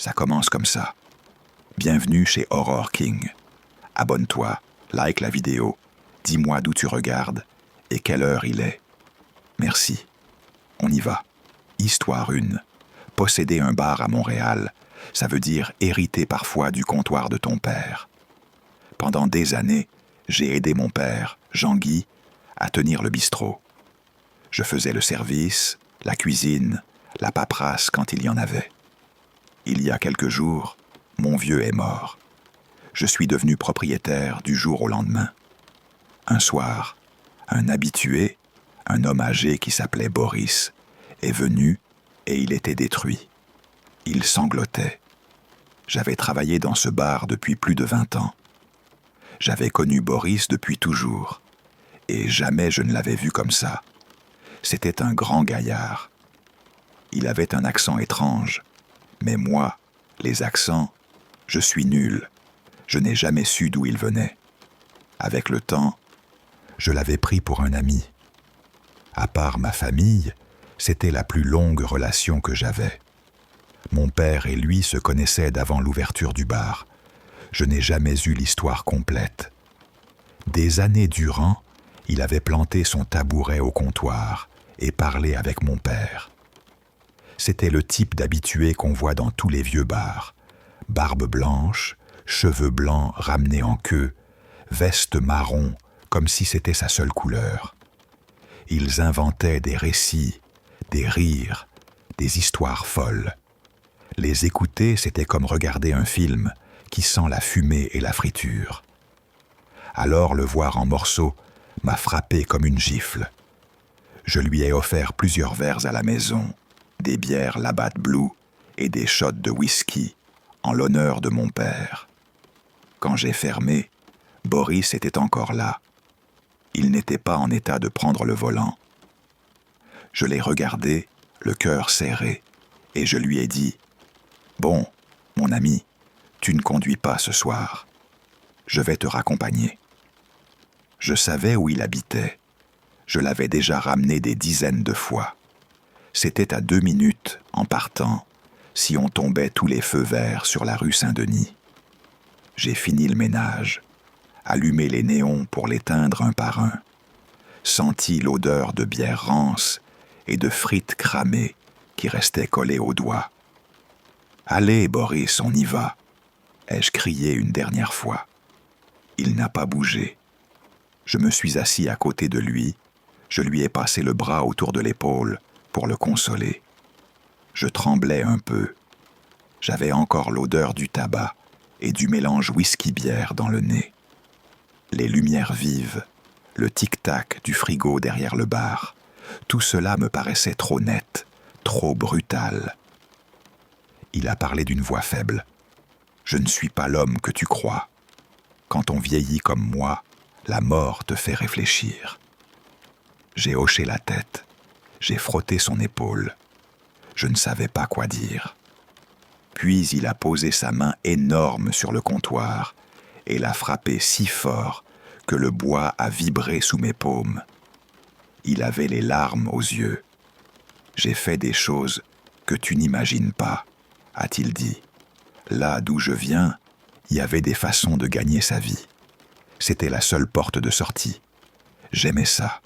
Ça commence comme ça. Bienvenue chez Horror King. Abonne-toi, like la vidéo, dis-moi d'où tu regardes et quelle heure il est. Merci. On y va. Histoire 1. Posséder un bar à Montréal, ça veut dire hériter parfois du comptoir de ton père. Pendant des années, j'ai aidé mon père, Jean-Guy, à tenir le bistrot. Je faisais le service, la cuisine, la paperasse quand il y en avait. Il y a quelques jours, mon vieux est mort. Je suis devenu propriétaire du jour au lendemain. Un soir, un habitué, un homme âgé qui s'appelait Boris, est venu et il était détruit. Il sanglotait. J'avais travaillé dans ce bar depuis plus de 20 ans. J'avais connu Boris depuis toujours, et jamais je ne l'avais vu comme ça. C'était un grand gaillard. Il avait un accent étrange, mais moi, les accents, je suis nul. Je n'ai jamais su d'où il venait. Avec le temps, je l'avais pris pour un ami. À part ma famille, c'était la plus longue relation que j'avais. Mon père et lui se connaissaient d'avant l'ouverture du bar. Je n'ai jamais eu l'histoire complète. Des années durant, il avait planté son tabouret au comptoir et parlait avec mon père. C'était le type d'habitué qu'on voit dans tous les vieux bars. Barbe blanche, cheveux blancs ramenés en queue, veste marron, comme si c'était sa seule couleur. Ils inventaient des récits, des rires, des histoires folles. Les écouter, c'était comme regarder un film qui sent la fumée et la friture. Alors le voir en morceaux m'a frappé comme une gifle. Je lui ai offert plusieurs verres à la maison, des bières Labatt Blue et des shots de whisky, en l'honneur de mon père. Quand j'ai fermé, Boris était encore là. Il n'était pas en état de prendre le volant. Je l'ai regardé, le cœur serré, et je lui ai dit « Bon, mon ami, tu ne conduis pas ce soir. Je vais te raccompagner. » Je savais où il habitait. Je l'avais déjà ramené des dizaines de fois. C'était à 2 minutes, en partant, si on tombait tous les feux verts sur la rue Saint-Denis. J'ai fini le ménage, allumé les néons pour l'éteindre un par un, senti l'odeur de bière rance et de frites cramées qui restaient collées aux doigts. « Allez, Boris, on y va !» ai-je crié une dernière fois. Il n'a pas bougé. Je me suis assis à côté de lui, je lui ai passé le bras autour de l'épaule pour le consoler. Je tremblais un peu. J'avais encore l'odeur du tabac et du mélange whisky-bière dans le nez. Les lumières vives, le tic-tac du frigo derrière le bar, tout cela me paraissait trop net, trop brutal. Il a parlé d'une voix faible. « Je ne suis pas l'homme que tu crois. Quand on vieillit comme moi, la mort te fait réfléchir. » J'ai hoché la tête. J'ai frotté son épaule. Je ne savais pas quoi dire. Puis il a posé sa main énorme sur le comptoir et l'a frappé si fort que le bois a vibré sous mes paumes. Il avait les larmes aux yeux. « J'ai fait des choses que tu n'imagines pas, » a-t-il dit. Là d'où je viens, il y avait des façons de gagner sa vie. C'était la seule porte de sortie. J'aimais ça.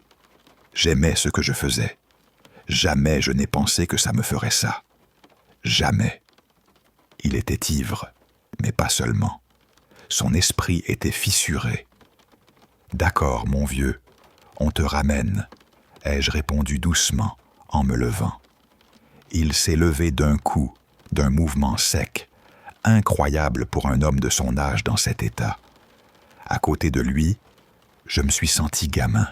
J'aimais ce que je faisais. Jamais je n'ai pensé que ça me ferait ça. Jamais. Il était ivre, mais pas seulement. Son esprit était fissuré. « D'accord, mon vieux, on te ramène, » ai-je répondu doucement en me levant. Il s'est levé d'un coup, d'un mouvement sec, incroyable pour un homme de son âge dans cet état. À côté de lui, je me suis senti gamin.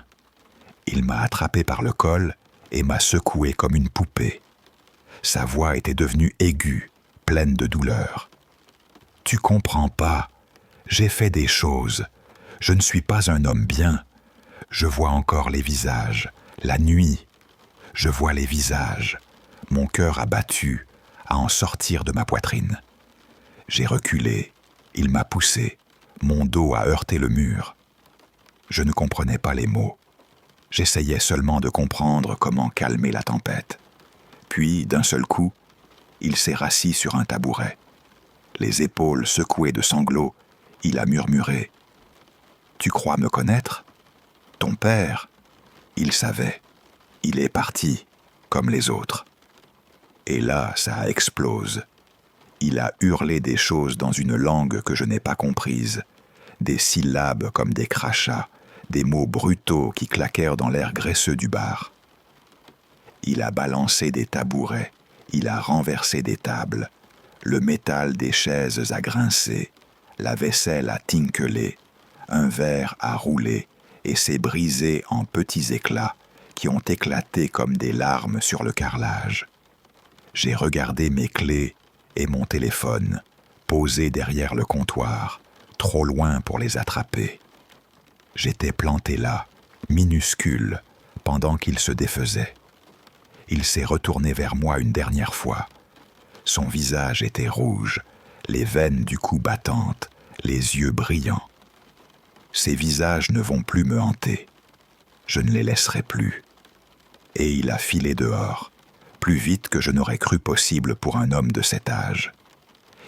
Il m'a attrapé par le col et m'a secoué comme une poupée. Sa voix était devenue aiguë, pleine de douleur. « Tu comprends pas, j'ai fait des choses. Je ne suis pas un homme bien. Je vois encore les visages, la nuit. Je vois les visages. Mon cœur a battu, à en sortir de ma poitrine. J'ai reculé, il m'a poussé, mon dos a heurté le mur. Je ne comprenais pas les mots. J'essayais seulement de comprendre comment calmer la tempête. Puis, d'un seul coup, il s'est rassis sur un tabouret. Les épaules secouées de sanglots, il a murmuré. « Tu crois me connaître ? Ton père ? Il savait. Il est parti, comme les autres. » Et là, ça explose. Il a hurlé des choses dans une langue que je n'ai pas comprise, des syllabes comme des crachats, des mots brutaux qui claquèrent dans l'air graisseux du bar. Il a balancé des tabourets, il a renversé des tables, le métal des chaises a grincé, la vaisselle a tincelé, un verre a roulé et s'est brisé en petits éclats qui ont éclaté comme des larmes sur le carrelage. J'ai regardé mes clés et mon téléphone, posés derrière le comptoir, trop loin pour les attraper. J'étais planté là, minuscule, pendant qu'il se défaisait. Il s'est retourné vers moi une dernière fois. Son visage était rouge, les veines du cou battantes, les yeux brillants. Ces visages ne vont plus me hanter. Je ne les laisserai plus. Et il a filé dehors, plus vite que je n'aurais cru possible pour un homme de cet âge.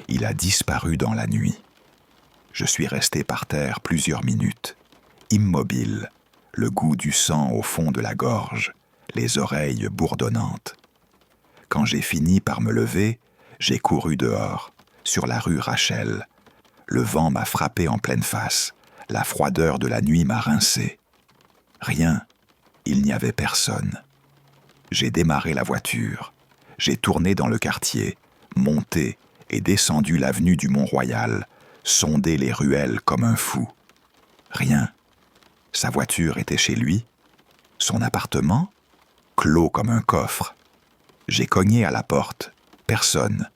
Il a disparu dans la nuit. Je suis resté par terre plusieurs minutes, immobile, le goût du sang au fond de la gorge, les oreilles bourdonnantes. Quand j'ai fini par me lever, j'ai couru dehors, sur la rue Rachel. Le vent m'a frappé en pleine face, la froideur de la nuit m'a rincé. Rien, il n'y avait personne. J'ai démarré la voiture, j'ai tourné dans le quartier, monté et descendu l'avenue du Mont-Royal, sondé les ruelles comme un fou. Rien. Sa voiture était chez lui, son appartement, clos comme un coffre. J'ai cogné à la porte, personne.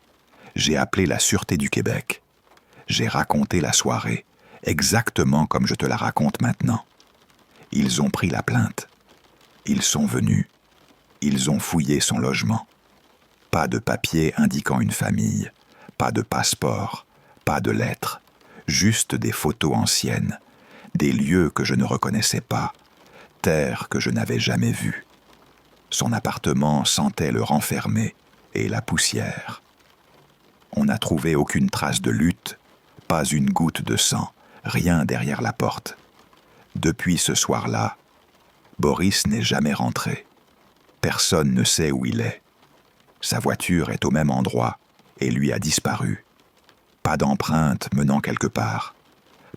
J'ai appelé la Sûreté du Québec. J'ai raconté la soirée, exactement comme je te la raconte maintenant. Ils ont pris la plainte. Ils sont venus. Ils ont fouillé son logement. Pas de papier indiquant une famille, pas de passeport, pas de lettres, juste des photos anciennes, des lieux que je ne reconnaissais pas, terres que je n'avais jamais vues. Son appartement sentait le renfermé et la poussière. On n'a trouvé aucune trace de lutte, pas une goutte de sang, rien derrière la porte. Depuis ce soir-là, Boris n'est jamais rentré. Personne ne sait où il est. Sa voiture est au même endroit et lui a disparu. Pas d'empreinte menant quelque part.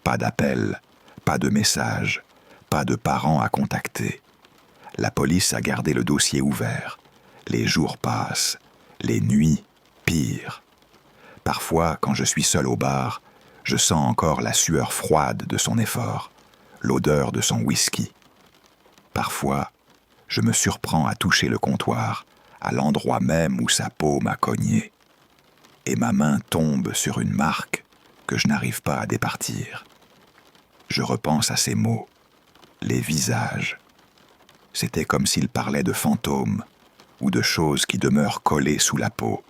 Pas d'appel, pas de message, pas de parents à contacter. La police a gardé le dossier ouvert. Les jours passent, les nuits pire. Parfois, quand je suis seul au bar, je sens encore la sueur froide de son effort, l'odeur de son whisky. Parfois, je me surprends à toucher le comptoir, à l'endroit même où sa peau m'a cogné. Et ma main tombe sur une marque que je n'arrive pas à départir. Je repense à ces mots, les visages. C'était comme s'il parlait de fantômes ou de choses qui demeurent collées sous la peau.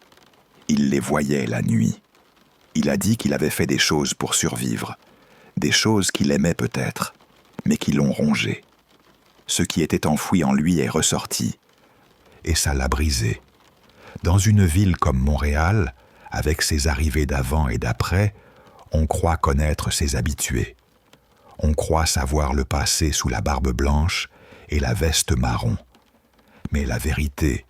Il les voyait la nuit. Il a dit qu'il avait fait des choses pour survivre, des choses qu'il aimait peut-être, mais qui l'ont rongé. Ce qui était enfoui en lui est ressorti, et ça l'a brisé. Dans une ville comme Montréal, avec ses arrivées d'avant et d'après, on croit connaître ses habitués. On croit savoir le passé sous la barbe blanche et la veste marron. Mais la vérité,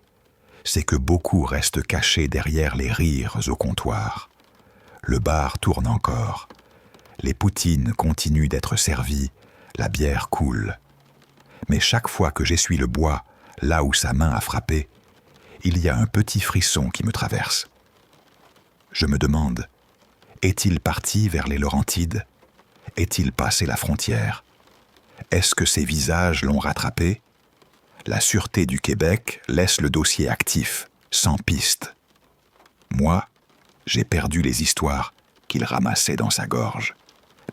c'est que beaucoup restent cachés derrière les rires au comptoir. Le bar tourne encore. Les poutines continuent d'être servies, la bière coule. Mais chaque fois que j'essuie le bois, là où sa main a frappé, il y a un petit frisson qui me traverse. Je me demande, est-il parti vers les Laurentides ? Est-il passé la frontière ? Est-ce que ces visages l'ont rattrapé ? La Sûreté du Québec laisse le dossier actif, sans piste. Moi, j'ai perdu les histoires qu'il ramassait dans sa gorge,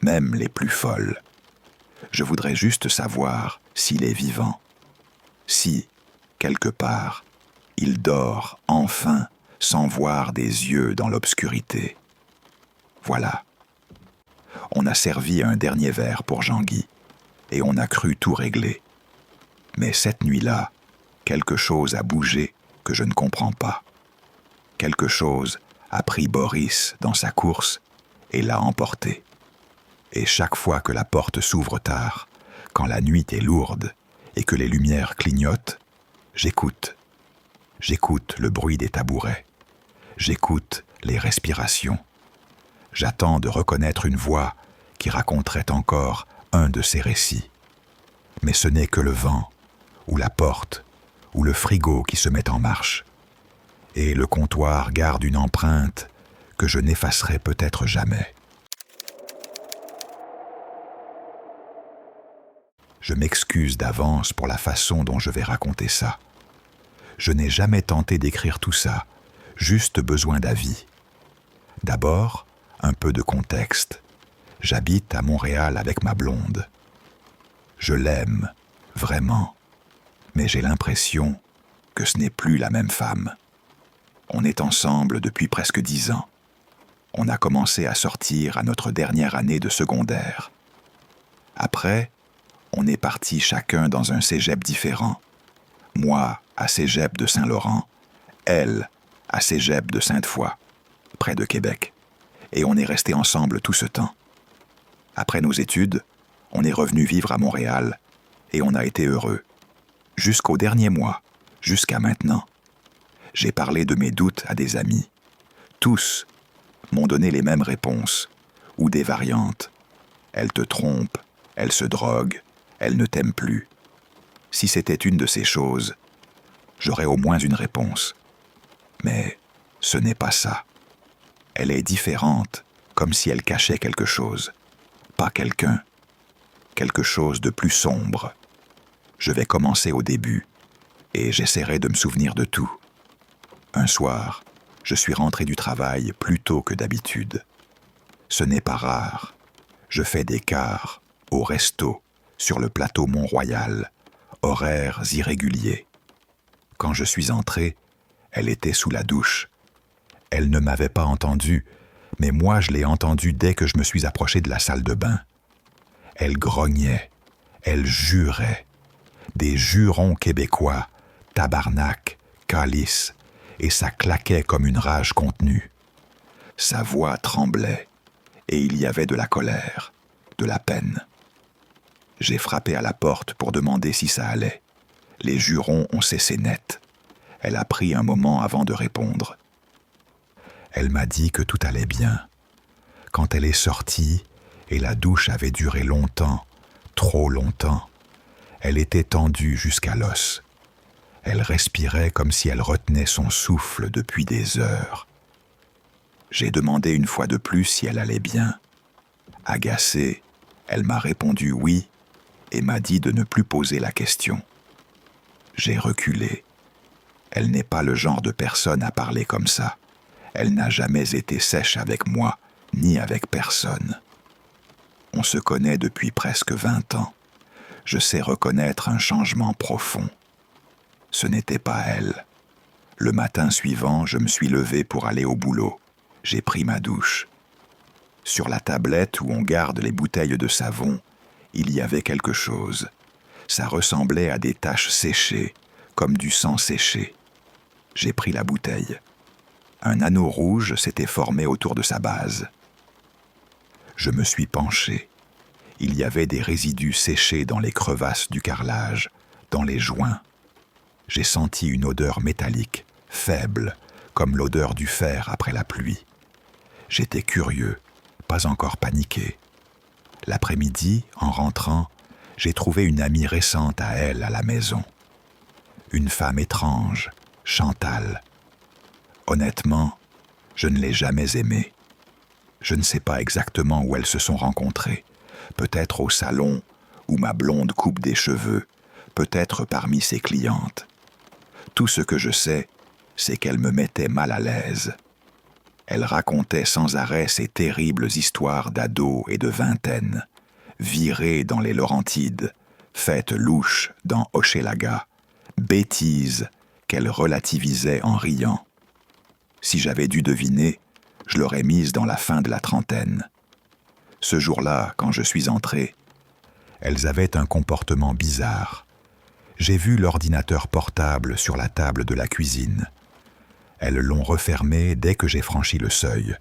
même les plus folles. Je voudrais juste savoir s'il est vivant. Si, quelque part, il dort enfin sans voir des yeux dans l'obscurité. Voilà. On a servi un dernier verre pour Jean-Guy et on a cru tout régler. Mais cette nuit-là, quelque chose a bougé que je ne comprends pas. Quelque chose a pris Boris dans sa course et l'a emporté. Et chaque fois que la porte s'ouvre tard, quand la nuit est lourde et que les lumières clignotent, j'écoute. J'écoute le bruit des tabourets. J'écoute les respirations. J'attends de reconnaître une voix qui raconterait encore un de ces récits. Mais ce n'est que le vent, ou la porte, ou le frigo qui se met en marche. Et le comptoir garde une empreinte que je n'effacerai peut-être jamais. Je m'excuse d'avance pour la façon dont je vais raconter ça. Je n'ai jamais tenté d'écrire tout ça, juste besoin d'avis. D'abord, un peu de contexte. J'habite à Montréal avec ma blonde. Je l'aime, vraiment, mais j'ai l'impression que ce n'est plus la même femme. On est ensemble depuis presque 10 ans. On a commencé à sortir à notre dernière année de secondaire. Après, on est partis chacun dans un cégep différent. Moi, à cégep de Saint-Laurent, elle, à cégep de Sainte-Foy, près de Québec. Et on est restés ensemble tout ce temps. Après nos études, on est revenu vivre à Montréal et on a été heureux. Jusqu'au dernier mois, jusqu'à maintenant. J'ai parlé de mes doutes à des amis. Tous m'ont donné les mêmes réponses, ou des variantes. Elle te trompe, elle se drogue, elle ne t'aime plus. Si c'était une de ces choses, j'aurais au moins une réponse. Mais ce n'est pas ça. Elle est différente, comme si elle cachait quelque chose. Pas quelqu'un. Quelque chose de plus sombre. Je vais commencer au début, et j'essaierai de me souvenir de tout. Un soir, je suis rentré du travail plus tôt que d'habitude. Ce n'est pas rare. Je fais des quarts, au resto, sur le plateau Mont-Royal, horaires irréguliers. Quand je suis entré, elle était sous la douche. Elle ne m'avait pas entendu, mais moi je l'ai entendue dès que je me suis approché de la salle de bain. Elle grognait, elle jurait. Des jurons québécois, tabarnak, calice, et ça claquait comme une rage contenue. Sa voix tremblait, et il y avait de la colère, de la peine. J'ai frappé à la porte pour demander si ça allait. Les jurons ont cessé net. Elle a pris un moment avant de répondre. Elle m'a dit que tout allait bien. Quand elle est sortie, et la douche avait duré longtemps, trop longtemps, elle était tendue jusqu'à l'os. Elle respirait comme si elle retenait son souffle depuis des heures. J'ai demandé une fois de plus si elle allait bien. Agacée, elle m'a répondu oui et m'a dit de ne plus poser la question. J'ai reculé. Elle n'est pas le genre de personne à parler comme ça. Elle n'a jamais été sèche avec moi, ni avec personne. On se connaît depuis presque 20 ans. Je sais reconnaître un changement profond. Ce n'était pas elle. Le matin suivant, je me suis levé pour aller au boulot. J'ai pris ma douche. Sur la tablette où on garde les bouteilles de savon, il y avait quelque chose. Ça ressemblait à des taches séchées, comme du sang séché. J'ai pris la bouteille. Un anneau rouge s'était formé autour de sa base. Je me suis penché. Il y avait des résidus séchés dans les crevasses du carrelage, dans les joints. J'ai senti une odeur métallique, faible, comme l'odeur du fer après la pluie. J'étais curieux, pas encore paniqué. L'après-midi, en rentrant, j'ai trouvé une amie récente à elle à la maison. Une femme étrange, Chantal. Honnêtement, je ne l'ai jamais aimée. Je ne sais pas exactement où elles se sont rencontrées. Peut-être au salon, où ma blonde coupe des cheveux, peut-être parmi ses clientes. Tout ce que je sais, c'est qu'elle me mettait mal à l'aise. Elle racontait sans arrêt ces terribles histoires d'ados et de vingtaine, virées dans les Laurentides, faites louches dans Hochelaga, bêtises qu'elle relativisait en riant. Si j'avais dû deviner, je l'aurais mise dans la fin de la trentaine. Ce jour-là, quand je suis entré, elles avaient un comportement bizarre. J'ai vu l'ordinateur portable sur la table de la cuisine. Elles l'ont refermée dès que j'ai franchi le seuil.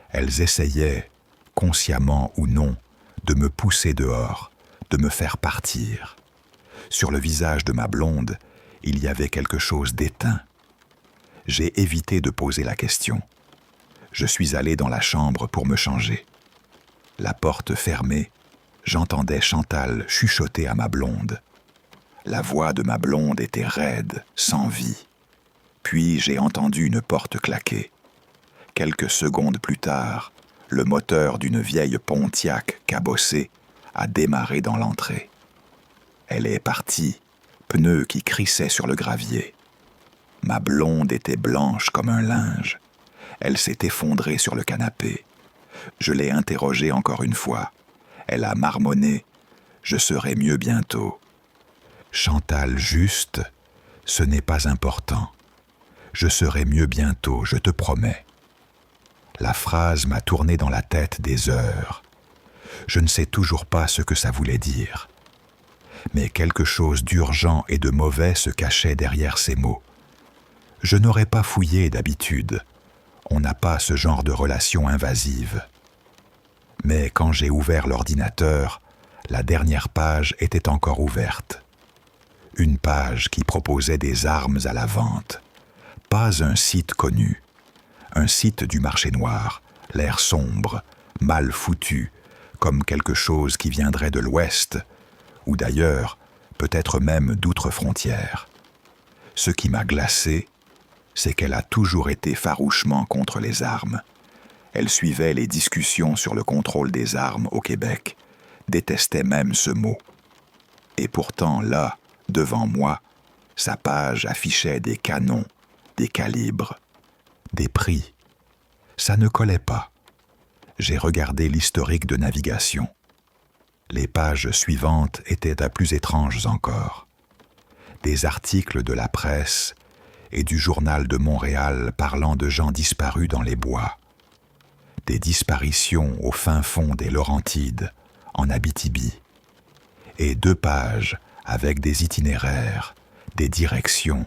Elles essayaient, consciemment ou non, de me pousser dehors, de me faire partir. Sur le visage de ma blonde, il y avait quelque chose d'éteint. J'ai évité de poser la question. Je suis allé dans la chambre pour me changer. La porte fermée, j'entendais Chantal chuchoter à ma blonde. La voix de ma blonde était raide, sans vie. Puis j'ai entendu une porte claquer. Quelques secondes plus tard, le moteur d'une vieille Pontiac cabossée a démarré dans l'entrée. Elle est partie, pneus qui crissaient sur le gravier. Ma blonde était blanche comme un linge. Elle s'est effondrée sur le canapé. Je l'ai interrogée encore une fois. Elle a marmonné « Je serai mieux bientôt ». Chantal, juste, ce n'est pas important. Je serai mieux bientôt, je te promets. La phrase m'a tourné dans la tête des heures. Je ne sais toujours pas ce que ça voulait dire. Mais quelque chose d'urgent et de mauvais se cachait derrière ces mots. Je n'aurais pas fouillé d'habitude. On n'a pas ce genre de relation invasive. Mais quand j'ai ouvert l'ordinateur, la dernière page était encore ouverte. Une page qui proposait des armes à la vente. Pas un site connu. Un site du marché noir, l'air sombre, mal foutu, comme quelque chose qui viendrait de l'Ouest, ou d'ailleurs, peut-être même d'outre-frontière. Ce qui m'a glacé, c'est qu'elle a toujours été farouchement contre les armes. Elle suivait les discussions sur le contrôle des armes au Québec, détestait même ce mot. Et pourtant, là, devant moi, sa page affichait des canons, des calibres, des prix. Ça ne collait pas. J'ai regardé l'historique de navigation. Les pages suivantes étaient à plus étranges encore. Des articles de la presse et du journal de Montréal parlant de gens disparus dans les bois. Des disparitions au fin fond des Laurentides, en Abitibi. Et 2 pages avec des itinéraires, des directions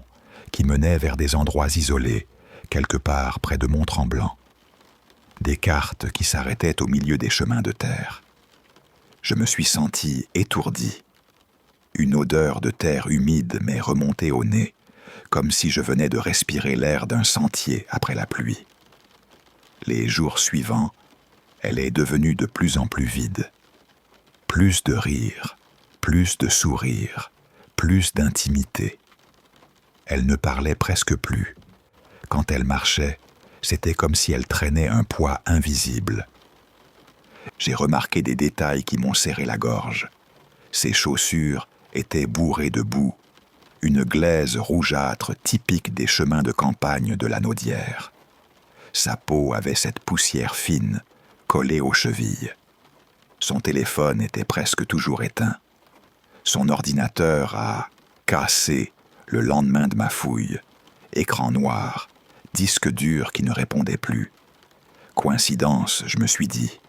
qui menaient vers des endroits isolés, quelque part près de Mont-Tremblant. Des cartes qui s'arrêtaient au milieu des chemins de terre. Je me suis senti étourdi. Une odeur de terre humide m'est remontée au nez, comme si je venais de respirer l'air d'un sentier après la pluie. Les jours suivants, elle est devenue de plus en plus vide. Plus de rire, plus de sourires, plus d'intimité. Elle ne parlait presque plus. Quand elle marchait, c'était comme si elle traînait un poids invisible. J'ai remarqué des détails qui m'ont serré la gorge. Ses chaussures étaient bourrées de boue, une glaise rougeâtre typique des chemins de campagne de la Naudière. Sa peau avait cette poussière fine, collée aux chevilles. Son téléphone était presque toujours éteint. Son ordinateur a cassé le lendemain de ma fouille. Écran noir, disque dur qui ne répondait plus. Coïncidence, je me suis dit.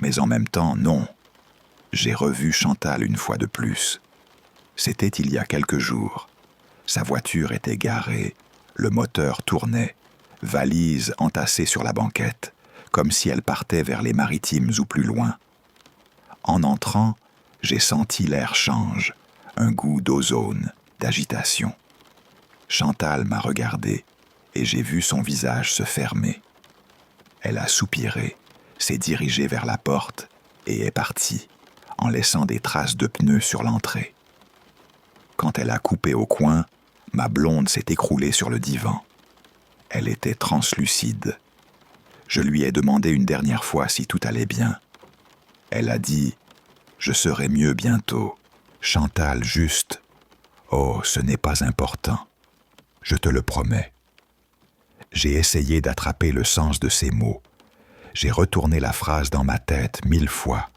Mais en même temps, non. J'ai revu Chantal une fois de plus. C'était il y a quelques jours. Sa voiture était garée, le moteur tournait, valise entassée sur la banquette, comme si elle partait vers les Maritimes ou plus loin. En entrant, j'ai senti l'air change, un goût d'ozone, d'agitation. Chantal m'a regardé et j'ai vu son visage se fermer. Elle a soupiré, s'est dirigée vers la porte et est partie, en laissant des traces de pneus sur l'entrée. Quand elle a coupé au coin, ma blonde s'est écroulée sur le divan. Elle était translucide. Je lui ai demandé une dernière fois si tout allait bien. Elle a dit « Je serai mieux bientôt. Chantal, juste. Oh, ce n'est pas important. Je te le promets. » J'ai essayé d'attraper le sens de ces mots. J'ai retourné la phrase dans ma tête 1000 fois.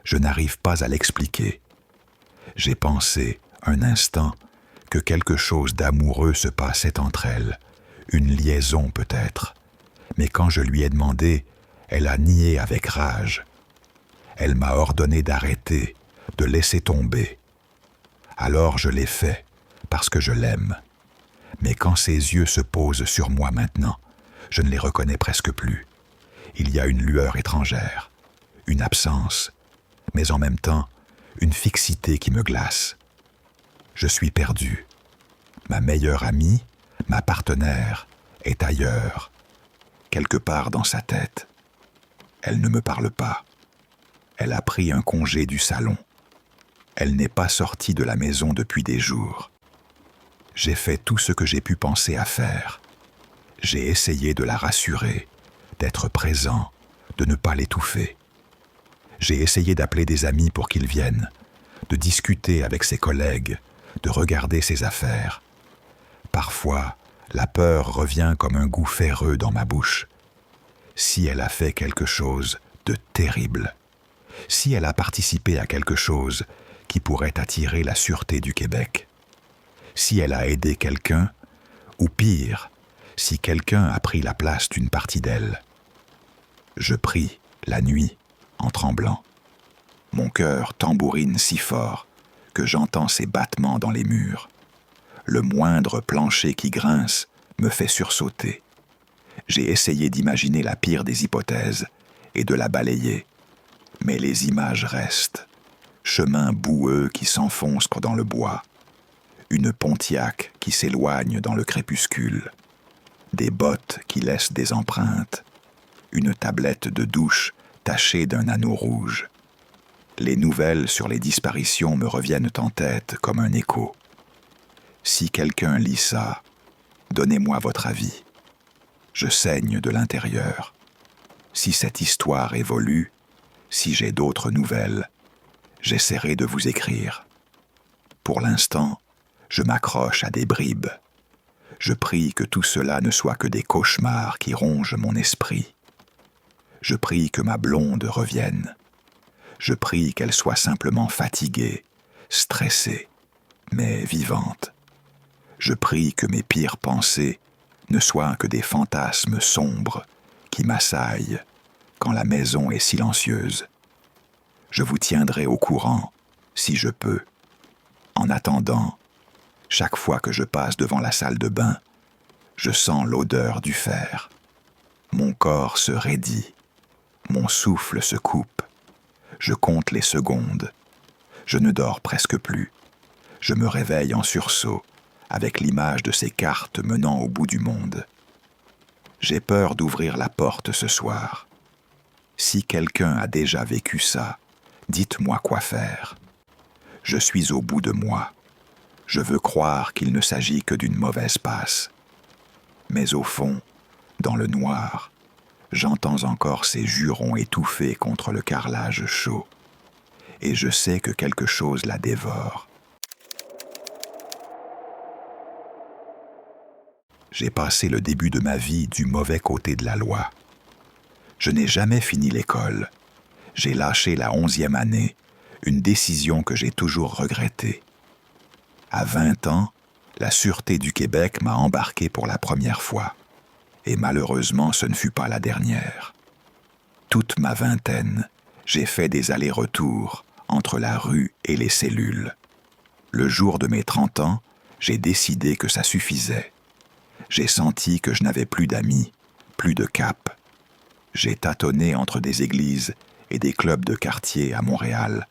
Je n'arrive pas à l'expliquer. J'ai pensé, un instant, que quelque chose d'amoureux se passait entre elles, une liaison peut-être. Mais quand je lui ai demandé, elle a nié avec rage. Elle m'a ordonné d'arrêter, de laisser tomber. Alors je l'ai fait, parce que je l'aime. Mais quand ses yeux se posent sur moi maintenant, je ne les reconnais presque plus. Il y a une lueur étrangère, une absence, mais en même temps, une fixité qui me glace. Je suis perdu. Ma meilleure amie, ma partenaire, est ailleurs, quelque part dans sa tête. Elle ne me parle pas. Elle a pris un congé du salon. Elle n'est pas sortie de la maison depuis des jours. J'ai fait tout ce que j'ai pu penser à faire. J'ai essayé de la rassurer, d'être présent, de ne pas l'étouffer. J'ai essayé d'appeler des amis pour qu'ils viennent, de discuter avec ses collègues, de regarder ses affaires. Parfois, la peur revient comme un goût ferreux dans ma bouche. Si elle a fait quelque chose de terrible, si elle a participé à quelque chose qui pourrait attirer la sûreté du Québec, si elle a aidé quelqu'un, ou pire, si quelqu'un a pris la place d'une partie d'elle. Je prie, la nuit, en tremblant. Mon cœur tambourine si fort que j'entends ses battements dans les murs. Le moindre plancher qui grince me fait sursauter. J'ai essayé d'imaginer la pire des hypothèses et de la balayer, mais les images restent. Chemin boueux qui s'enfonce dans le bois, une Pontiac qui s'éloigne dans le crépuscule, des bottes qui laissent des empreintes, une tablette de douche tachée d'un anneau rouge. Les nouvelles sur les disparitions me reviennent en tête comme un écho. Si quelqu'un lit ça, donnez-moi votre avis. Je saigne de l'intérieur. Si cette histoire évolue, si j'ai d'autres nouvelles, j'essaierai de vous écrire. Pour l'instant, je m'accroche à des bribes. Je prie que tout cela ne soit que des cauchemars qui rongent mon esprit. Je prie que ma blonde revienne. Je prie qu'elle soit simplement fatiguée, stressée, mais vivante. Je prie que mes pires pensées ne soient que des fantasmes sombres qui m'assaillent quand la maison est silencieuse. Je vous tiendrai au courant, si je peux. En attendant, chaque fois que je passe devant la salle de bain, je sens l'odeur du fer. Mon corps se raidit, mon souffle se coupe. Je compte les secondes. Je ne dors presque plus. Je me réveille en sursaut, avec l'image de ces cartes menant au bout du monde. J'ai peur d'ouvrir la porte ce soir. Si quelqu'un a déjà vécu ça, dites-moi quoi faire. Je suis au bout de moi. Je veux croire qu'il ne s'agit que d'une mauvaise passe. Mais au fond, dans le noir, j'entends encore ces jurons étouffés contre le carrelage chaud. Et je sais que quelque chose la dévore. J'ai passé le début de ma vie du mauvais côté de la loi. Je n'ai jamais fini l'école. J'ai lâché la 11e année, une décision que j'ai toujours regrettée. À 20 ans, la Sûreté du Québec m'a embarqué pour la première fois. Et malheureusement, ce ne fut pas la dernière. Toute ma vingtaine, j'ai fait des allers-retours entre la rue et les cellules. Le jour de mes 30 ans, j'ai décidé que ça suffisait. J'ai senti que je n'avais plus d'amis, plus de cap. J'ai tâtonné entre des églises et des clubs de quartier à Montréal,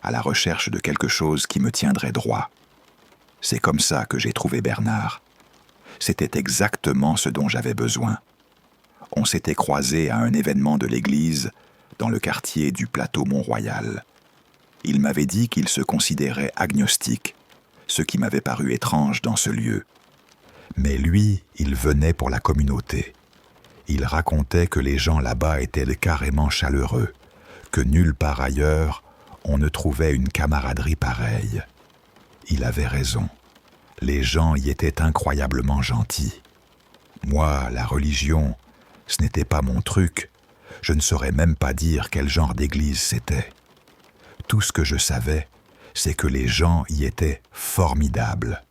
à la recherche de quelque chose qui me tiendrait droit. C'est comme ça que j'ai trouvé Bernard. C'était exactement ce dont j'avais besoin. On s'était croisés à un événement de l'église dans le quartier du plateau Mont-Royal. Il m'avait dit qu'il se considérait agnostique, ce qui m'avait paru étrange dans ce lieu. Mais lui, il venait pour la communauté. Il racontait que les gens là-bas étaient carrément chaleureux, que nulle part ailleurs on ne trouvait une camaraderie pareille. Il avait raison. Les gens y étaient incroyablement gentils. Moi, la religion, ce n'était pas mon truc. Je ne saurais même pas dire quel genre d'église c'était. Tout ce que je savais, c'est que les gens y étaient formidables.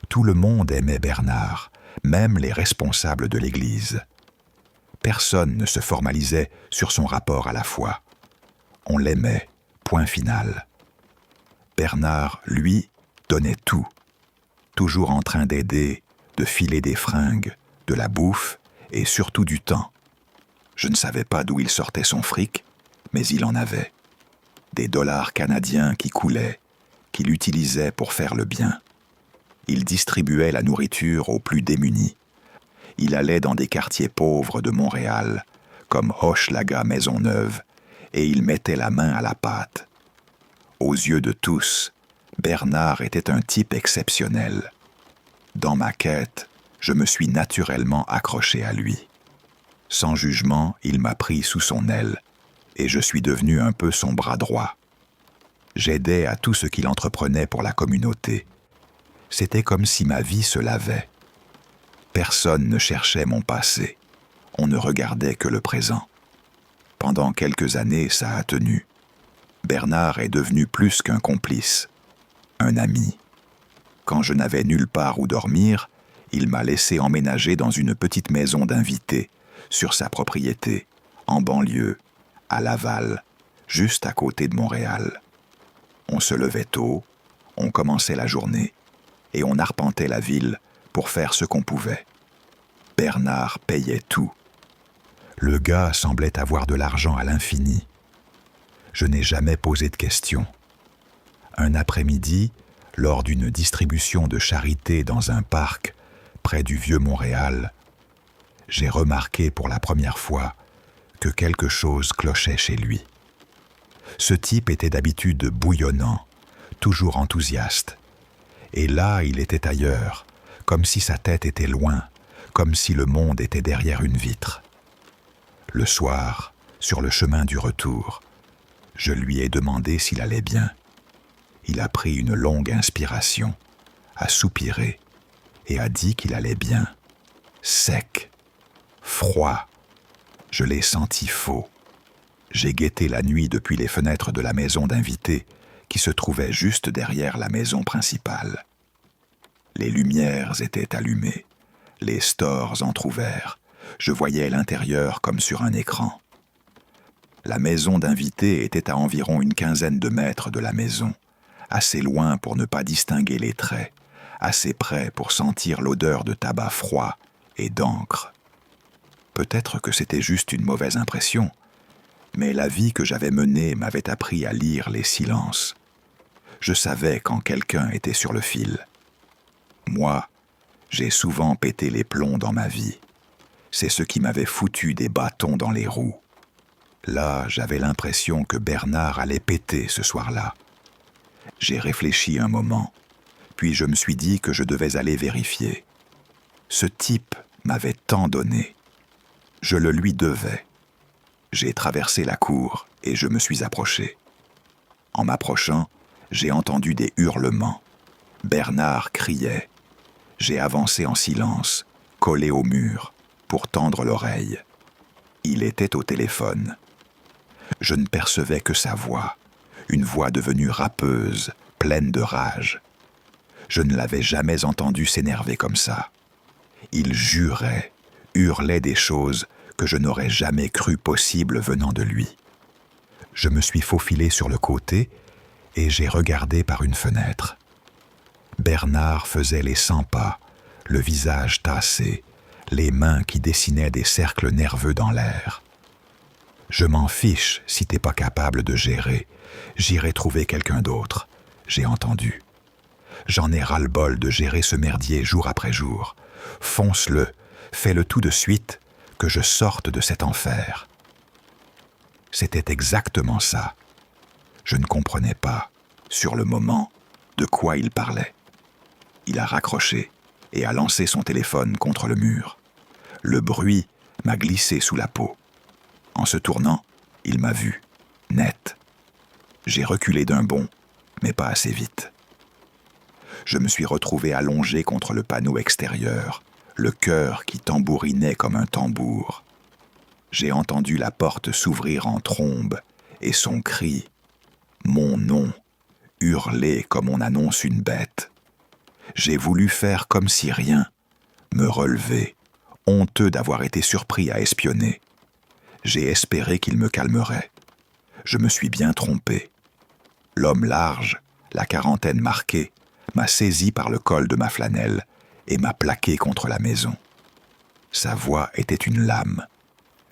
Tout le monde aimait Bernard, même les responsables de l'église. Personne ne se formalisait sur son rapport à la foi. On l'aimait, point final. Bernard, lui, donnait tout, toujours en train d'aider de filer des fringues, de la bouffe et surtout du temps. Je ne savais pas d'où il sortait son fric, mais il en avait. Des dollars canadiens qui coulaient, qu'il utilisait pour faire le bien. Il distribuait la nourriture aux plus démunis. Il allait dans des quartiers pauvres de Montréal, comme Hochelaga Maisonneuve, et il mettait la main à la pâte. Aux yeux de tous, Bernard était un type exceptionnel. Dans ma quête, je me suis naturellement accroché à lui. Sans jugement, il m'a pris sous son aile, et je suis devenu un peu son bras droit. J'aidais à tout ce qu'il entreprenait pour la communauté. C'était comme si ma vie se lavait. Personne ne cherchait mon passé. On ne regardait que le présent. Pendant quelques années, ça a tenu. Bernard est devenu plus qu'un complice, un ami. Quand je n'avais nulle part où dormir, il m'a laissé emménager dans une petite maison d'invités, sur sa propriété, en banlieue, à Laval, juste à côté de Montréal. On se levait tôt, on commençait la journée, et on arpentait la ville pour faire ce qu'on pouvait. Bernard payait tout. Le gars semblait avoir de l'argent à l'infini. Je n'ai jamais posé de questions. Un après-midi, lors d'une distribution de charité dans un parc près du Vieux-Montréal, j'ai remarqué pour la première fois que quelque chose clochait chez lui. Ce type était d'habitude bouillonnant, toujours enthousiaste. Et là, il était ailleurs, comme si sa tête était loin, comme si le monde était derrière une vitre. Le soir, sur le chemin du retour, je lui ai demandé s'il allait bien. Il a pris une longue inspiration, a soupiré et a dit qu'il allait bien. Sec, froid, je l'ai senti faux. J'ai guetté la nuit depuis les fenêtres de la maison d'invités qui se trouvait juste derrière la maison principale. Les lumières étaient allumées, les stores entr'ouverts. Je voyais l'intérieur comme sur un écran. La maison d'invités était à environ une quinzaine de mètres de la maison, assez loin pour ne pas distinguer les traits, assez près pour sentir l'odeur de tabac froid et d'encre. Peut-être que c'était juste une mauvaise impression, mais la vie que j'avais menée m'avait appris à lire les silences. Je savais quand quelqu'un était sur le fil. Moi, j'ai souvent pété les plombs dans ma vie. C'est ce qui m'avait foutu des bâtons dans les roues. Là, j'avais l'impression que Bernard allait péter ce soir-là. J'ai réfléchi un moment, puis je me suis dit que je devais aller vérifier. Ce type m'avait tant donné. Je le lui devais. J'ai traversé la cour et je me suis approché. En m'approchant, j'ai entendu des hurlements. Bernard criait. J'ai avancé en silence, collé au mur, pour tendre l'oreille. Il était au téléphone. Je ne percevais que sa voix, une voix devenue râpeuse, pleine de rage. Je ne l'avais jamais entendu s'énerver comme ça. Il jurait, hurlait des choses que je n'aurais jamais cru possibles venant de lui. Je me suis faufilé sur le côté et j'ai regardé par une fenêtre. Bernard faisait les 100 pas, le visage tassé, les mains qui dessinaient des cercles nerveux dans l'air. Je m'en fiche si t'es pas capable de gérer. J'irai trouver quelqu'un d'autre, j'ai entendu. J'en ai ras-le-bol de gérer ce merdier jour après jour. Fonce-le, fais-le tout de suite, que je sorte de cet enfer. C'était exactement ça. Je ne comprenais pas, sur le moment, de quoi il parlait. Il a raccroché et a lancé son téléphone contre le mur. Le bruit m'a glissé sous la peau. En se tournant, il m'a vu, net. J'ai reculé d'un bond, mais pas assez vite. Je me suis retrouvé allongé contre le panneau extérieur, le cœur qui tambourinait comme un tambour. J'ai entendu la porte s'ouvrir en trombe et son cri, mon nom, hurler comme on annonce une bête. J'ai voulu faire comme si rien, me relever, honteux d'avoir été surpris à espionner. J'ai espéré qu'il me calmerait. Je me suis bien trompé. L'homme large, la quarantaine marquée, m'a saisi par le col de ma flanelle et m'a plaqué contre la maison. Sa voix était une lame.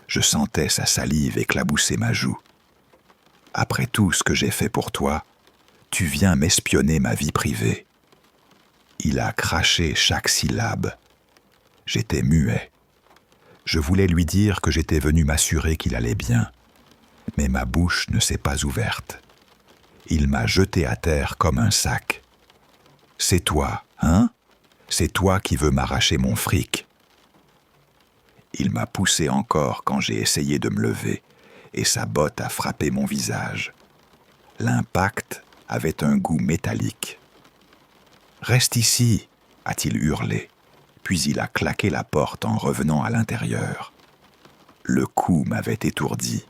Je sentais sa salive éclabousser ma joue. Après tout ce que j'ai fait pour toi, tu viens m'espionner ma vie privée. Il a craché chaque syllabe. J'étais muet. Je voulais lui dire que j'étais venu m'assurer qu'il allait bien, mais ma bouche ne s'est pas ouverte. Il m'a jeté à terre comme un sac. « C'est toi, hein ? C'est toi qui veux m'arracher mon fric. » Il m'a poussé encore quand j'ai essayé de me lever, et sa botte a frappé mon visage. L'impact avait un goût métallique. « Reste ici !» a-t-il hurlé, puis il a claqué la porte en revenant à l'intérieur. Le coup m'avait étourdi.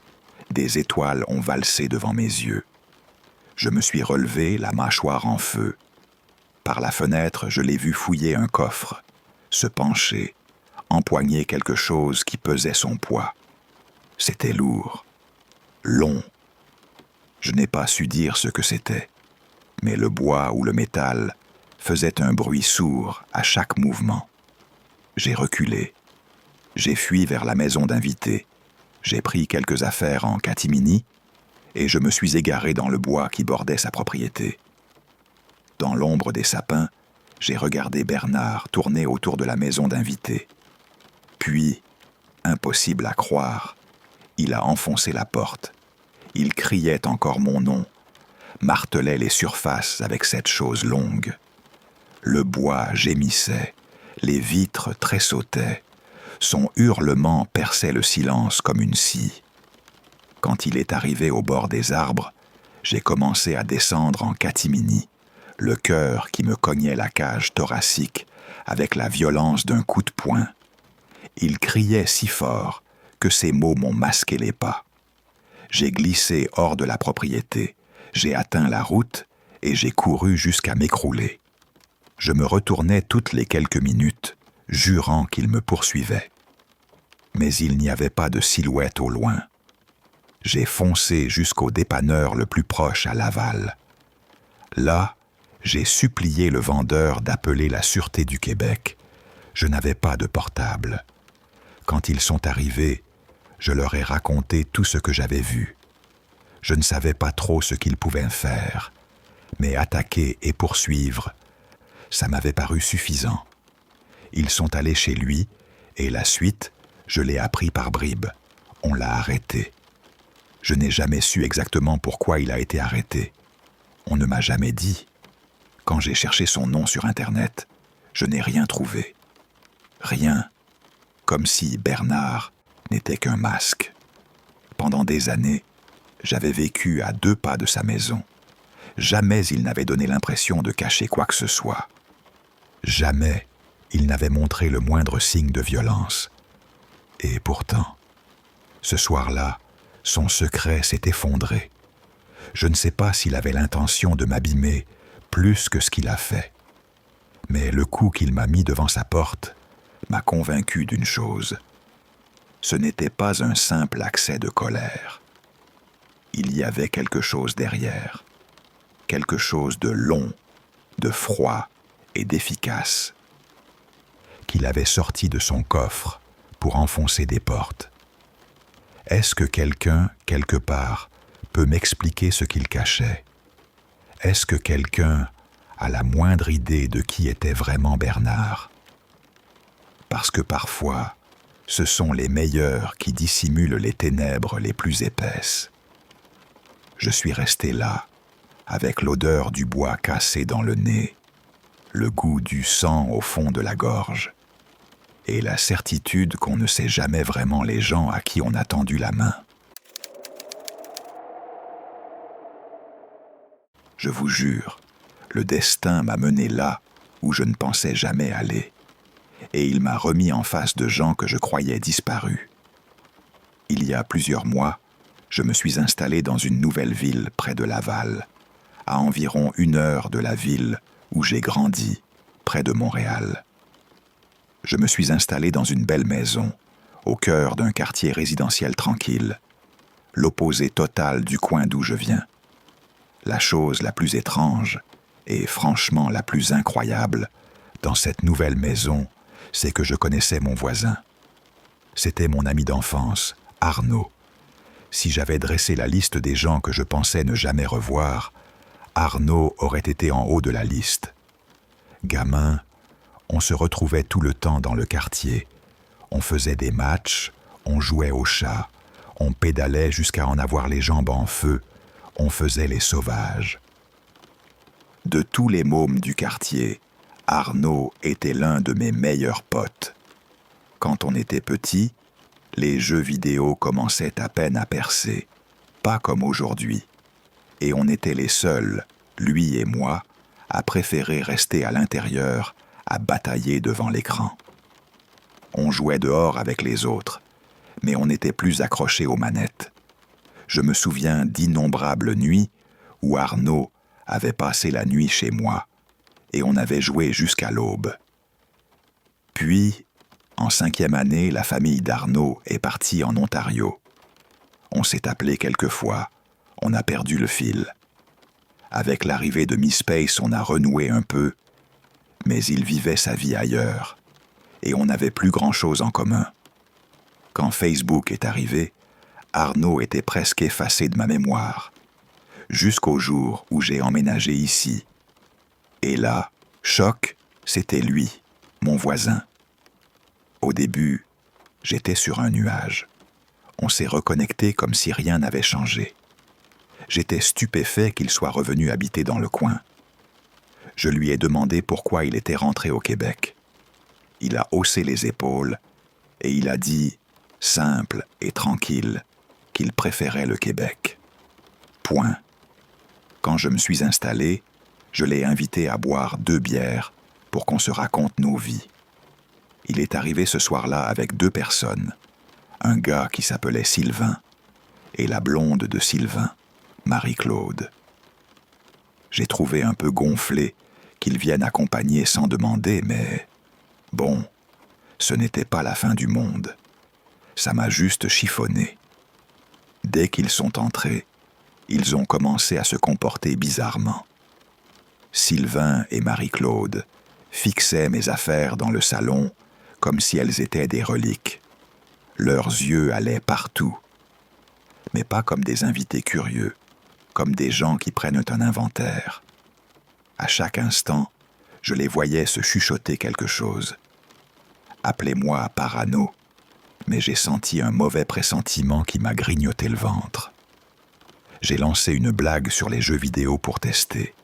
Des étoiles ont valsé devant mes yeux. Je me suis relevé, la mâchoire en feu. Par la fenêtre, je l'ai vu fouiller un coffre, se pencher, empoigner quelque chose qui pesait son poids. C'était lourd, long. Je n'ai pas su dire ce que c'était, mais le bois ou le métal faisait un bruit sourd à chaque mouvement. J'ai reculé. J'ai fui vers la maison d'invités. J'ai pris quelques affaires en catimini et je me suis égaré dans le bois qui bordait sa propriété. Dans l'ombre des sapins, j'ai regardé Bernard tourner autour de la maison d'invités. Puis, impossible à croire, il a enfoncé la porte. Il criait encore mon nom, martelait les surfaces avec cette chose longue. Le bois gémissait, les vitres tressautaient. Son hurlement perçait le silence comme une scie. Quand il est arrivé au bord des arbres, j'ai commencé à descendre en catimini, le cœur qui me cognait la cage thoracique avec la violence d'un coup de poing. Il criait si fort que ses mots m'ont masqué les pas. J'ai glissé hors de la propriété, j'ai atteint la route et j'ai couru jusqu'à m'écrouler. Je me retournais toutes les quelques minutes, jurant qu'il me poursuivait. Mais il n'y avait pas de silhouette au loin. J'ai foncé jusqu'au dépanneur le plus proche à Laval. Là, j'ai supplié le vendeur d'appeler la Sûreté du Québec. Je n'avais pas de portable. Quand ils sont arrivés, je leur ai raconté tout ce que j'avais vu. Je ne savais pas trop ce qu'ils pouvaient faire, mais attaquer et poursuivre, ça m'avait paru suffisant. Ils sont allés chez lui, et la suite, je l'ai appris par bribes. On l'a arrêté. Je n'ai jamais su exactement pourquoi il a été arrêté. On ne m'a jamais dit. Quand j'ai cherché son nom sur Internet, je n'ai rien trouvé. Rien. Comme si Bernard n'était qu'un masque. Pendant des années, j'avais vécu à 2 pas de sa maison. Jamais il n'avait donné l'impression de cacher quoi que ce soit. Jamais il n'avait montré le moindre signe de violence. Et pourtant, ce soir-là, son secret s'est effondré. Je ne sais pas s'il avait l'intention de m'abîmer plus que ce qu'il a fait. Mais le coup qu'il m'a mis devant sa porte m'a convaincu d'une chose. Ce n'était pas un simple accès de colère. Il y avait quelque chose derrière. Quelque chose de long, de froid et d'efficace. Qu'il avait sorti de son coffre pour enfoncer des portes. Est-ce que quelqu'un, quelque part, peut m'expliquer ce qu'il cachait? Est-ce que quelqu'un a la moindre idée de qui était vraiment Bernard? Parce que parfois, ce sont les meilleurs qui dissimulent les ténèbres les plus épaisses. Je suis resté là, avec l'odeur du bois cassé dans le nez, le goût du sang au fond de la gorge, et la certitude qu'on ne sait jamais vraiment les gens à qui on a tendu la main. Je vous jure, le destin m'a mené là où je ne pensais jamais aller, et il m'a remis en face de gens que je croyais disparus. Il y a plusieurs mois, je me suis installé dans une nouvelle ville près de Laval, à environ 1 heure de la ville où j'ai grandi, près de Montréal. Je me suis installé dans une belle maison, au cœur d'un quartier résidentiel tranquille, l'opposé total du coin d'où je viens. La chose la plus étrange, et franchement la plus incroyable, dans cette nouvelle maison, c'est que je connaissais mon voisin. C'était mon ami d'enfance, Arnaud. Si j'avais dressé la liste des gens que je pensais ne jamais revoir, Arnaud aurait été en haut de la liste. Gamin, on se retrouvait tout le temps dans le quartier. On faisait des matchs, on jouait au chat, on pédalait jusqu'à en avoir les jambes en feu, on faisait les sauvages. De tous les mômes du quartier, Arnaud était l'un de mes meilleurs potes. Quand on était petit, les jeux vidéo commençaient à peine à percer, pas comme aujourd'hui. Et on était les seuls, lui et moi, à préférer rester à l'intérieur, à batailler devant l'écran. On jouait dehors avec les autres, mais on était plus accrochés aux manettes. Je me souviens d'innombrables nuits où Arnaud avait passé la nuit chez moi, et on avait joué jusqu'à l'aube. Puis, en 5e année, la famille d'Arnaud est partie en Ontario. On s'est appelé quelques fois, on a perdu le fil. Avec l'arrivée de MySpace, on a renoué un peu, mais il vivait sa vie ailleurs, et on n'avait plus grand-chose en commun. Quand Facebook est arrivé, Arnaud était presque effacé de ma mémoire, jusqu'au jour où j'ai emménagé ici. Et là, choc, c'était lui, mon voisin. Au début, j'étais sur un nuage. On s'est reconnecté comme si rien n'avait changé. J'étais stupéfait qu'il soit revenu habiter dans le coin. Je lui ai demandé pourquoi il était rentré au Québec. Il a haussé les épaules et il a dit, simple et tranquille, qu'il préférait le Québec. Point. Quand je me suis installé, je l'ai invité à boire 2 bières pour qu'on se raconte nos vies. Il est arrivé ce soir-là avec 2 personnes, un gars qui s'appelait Sylvain et la blonde de Sylvain, Marie-Claude. J'ai trouvé un peu gonflé qu'ils viennent accompagner sans demander, mais bon, ce n'était pas la fin du monde. Ça m'a juste chiffonné. Dès qu'ils sont entrés, ils ont commencé à se comporter bizarrement. Sylvain et Marie-Claude fixaient mes affaires dans le salon comme si elles étaient des reliques. Leurs yeux allaient partout, mais pas comme des invités curieux, comme des gens qui prennent un inventaire. À chaque instant, je les voyais se chuchoter quelque chose. Appelez-moi parano, mais j'ai senti un mauvais pressentiment qui m'a grignoté le ventre. J'ai lancé une blague sur les jeux vidéo pour tester.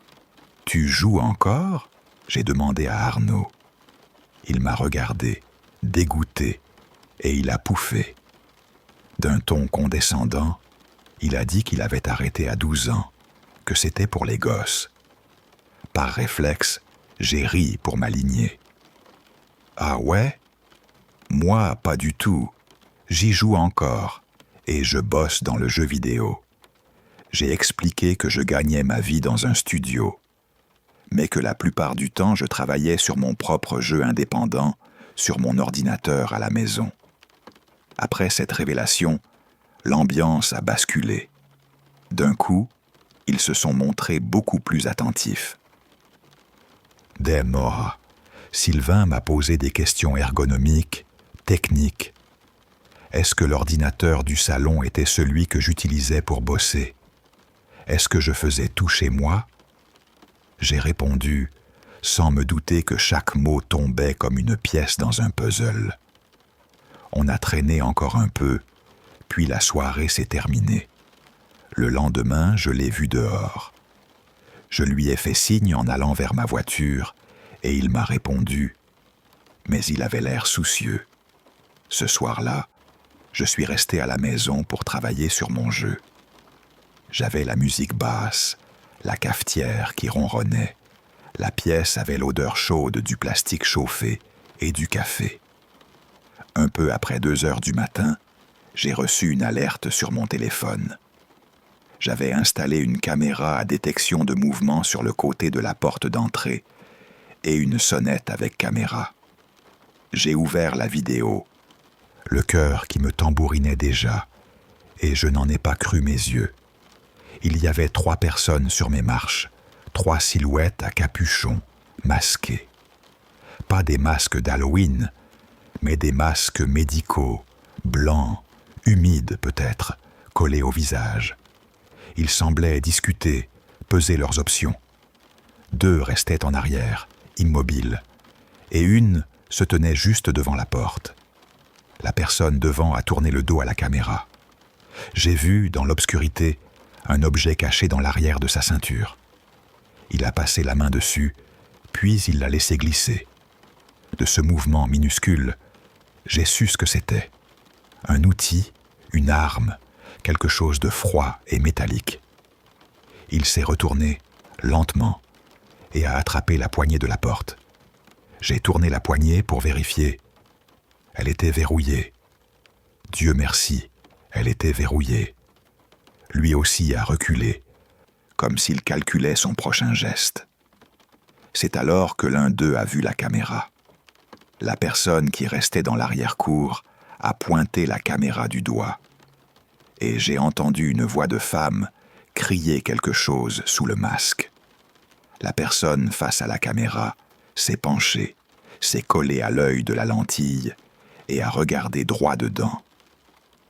« Tu joues encore ?» j'ai demandé à Arnaud. Il m'a regardé, dégoûté, et il a pouffé. D'un ton condescendant, il a dit qu'il avait arrêté à 12 ans, que c'était pour les gosses. Par réflexe, j'ai ri pour m'aligner. « Ah ouais ? Moi, pas du tout. J'y joue encore, et je bosse dans le jeu vidéo. » J'ai expliqué que je gagnais ma vie dans un studio, mais que la plupart du temps, je travaillais sur mon propre jeu indépendant, sur mon ordinateur à la maison. Après cette révélation, l'ambiance a basculé. D'un coup, ils se sont montrés beaucoup plus attentifs. Dès mort, Sylvain m'a posé des questions ergonomiques, techniques. Est-ce que l'ordinateur du salon était celui que j'utilisais pour bosser ? Est-ce que je faisais tout chez moi ? J'ai répondu, sans me douter que chaque mot tombait comme une pièce dans un puzzle. On a traîné encore un peu, puis la soirée s'est terminée. Le lendemain, je l'ai vu dehors. Je lui ai fait signe en allant vers ma voiture, et il m'a répondu, mais il avait l'air soucieux. Ce soir-là, je suis resté à la maison pour travailler sur mon jeu. J'avais la musique basse, la cafetière qui ronronnait. La pièce avait l'odeur chaude du plastique chauffé et du café. Un peu après 2 heures du matin, j'ai reçu une alerte sur mon téléphone. J'avais installé une caméra à détection de mouvement sur le côté de la porte d'entrée et une sonnette avec caméra. J'ai ouvert la vidéo, le cœur qui me tambourinait déjà, et je n'en ai pas cru mes yeux. Il y avait 3 personnes sur mes marches, 3 silhouettes à capuchon, masquées. pas des masques d'Halloween, mais des masques médicaux, blancs, humides peut-être, collés au visage. Ils semblaient discuter, peser leurs options. 2 restaient en arrière, immobiles, et une se tenait juste devant la porte. La personne devant a tourné le dos à la caméra. J'ai vu, dans l'obscurité, un objet caché dans l'arrière de sa ceinture. Il a passé la main dessus, puis il l'a laissé glisser. De ce mouvement minuscule, j'ai su ce que c'était. Un outil, une arme, quelque chose de froid et métallique. Il s'est retourné, lentement, et a attrapé la poignée de la porte. J'ai tourné la poignée pour vérifier. Elle était verrouillée. Dieu merci, elle était verrouillée. Lui aussi a reculé, comme s'il calculait son prochain geste. C'est alors que l'un d'eux a vu la caméra. La personne qui restait dans l'arrière-cour a pointé la caméra du doigt. Et j'ai entendu une voix de femme crier quelque chose sous le masque. La personne face à la caméra s'est penchée, s'est collée à l'œil de la lentille et a regardé droit dedans.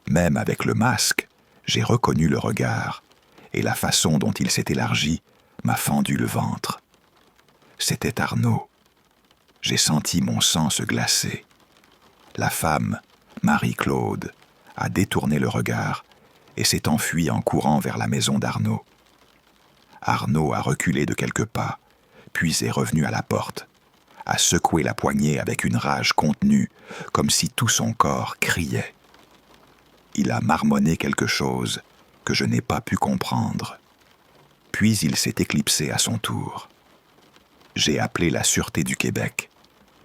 Même avec le masque, j'ai reconnu le regard, et la façon dont il s'est élargi m'a fendu le ventre. C'était Arnaud. J'ai senti mon sang se glacer. La femme, Marie-Claude, a détourné le regard et s'est enfuie en courant vers la maison d'Arnaud. Arnaud a reculé de quelques pas, puis est revenu à la porte, a secoué la poignée avec une rage contenue, comme si tout son corps criait. Il a marmonné quelque chose que je n'ai pas pu comprendre. Puis il s'est éclipsé à son tour. J'ai appelé la Sûreté du Québec.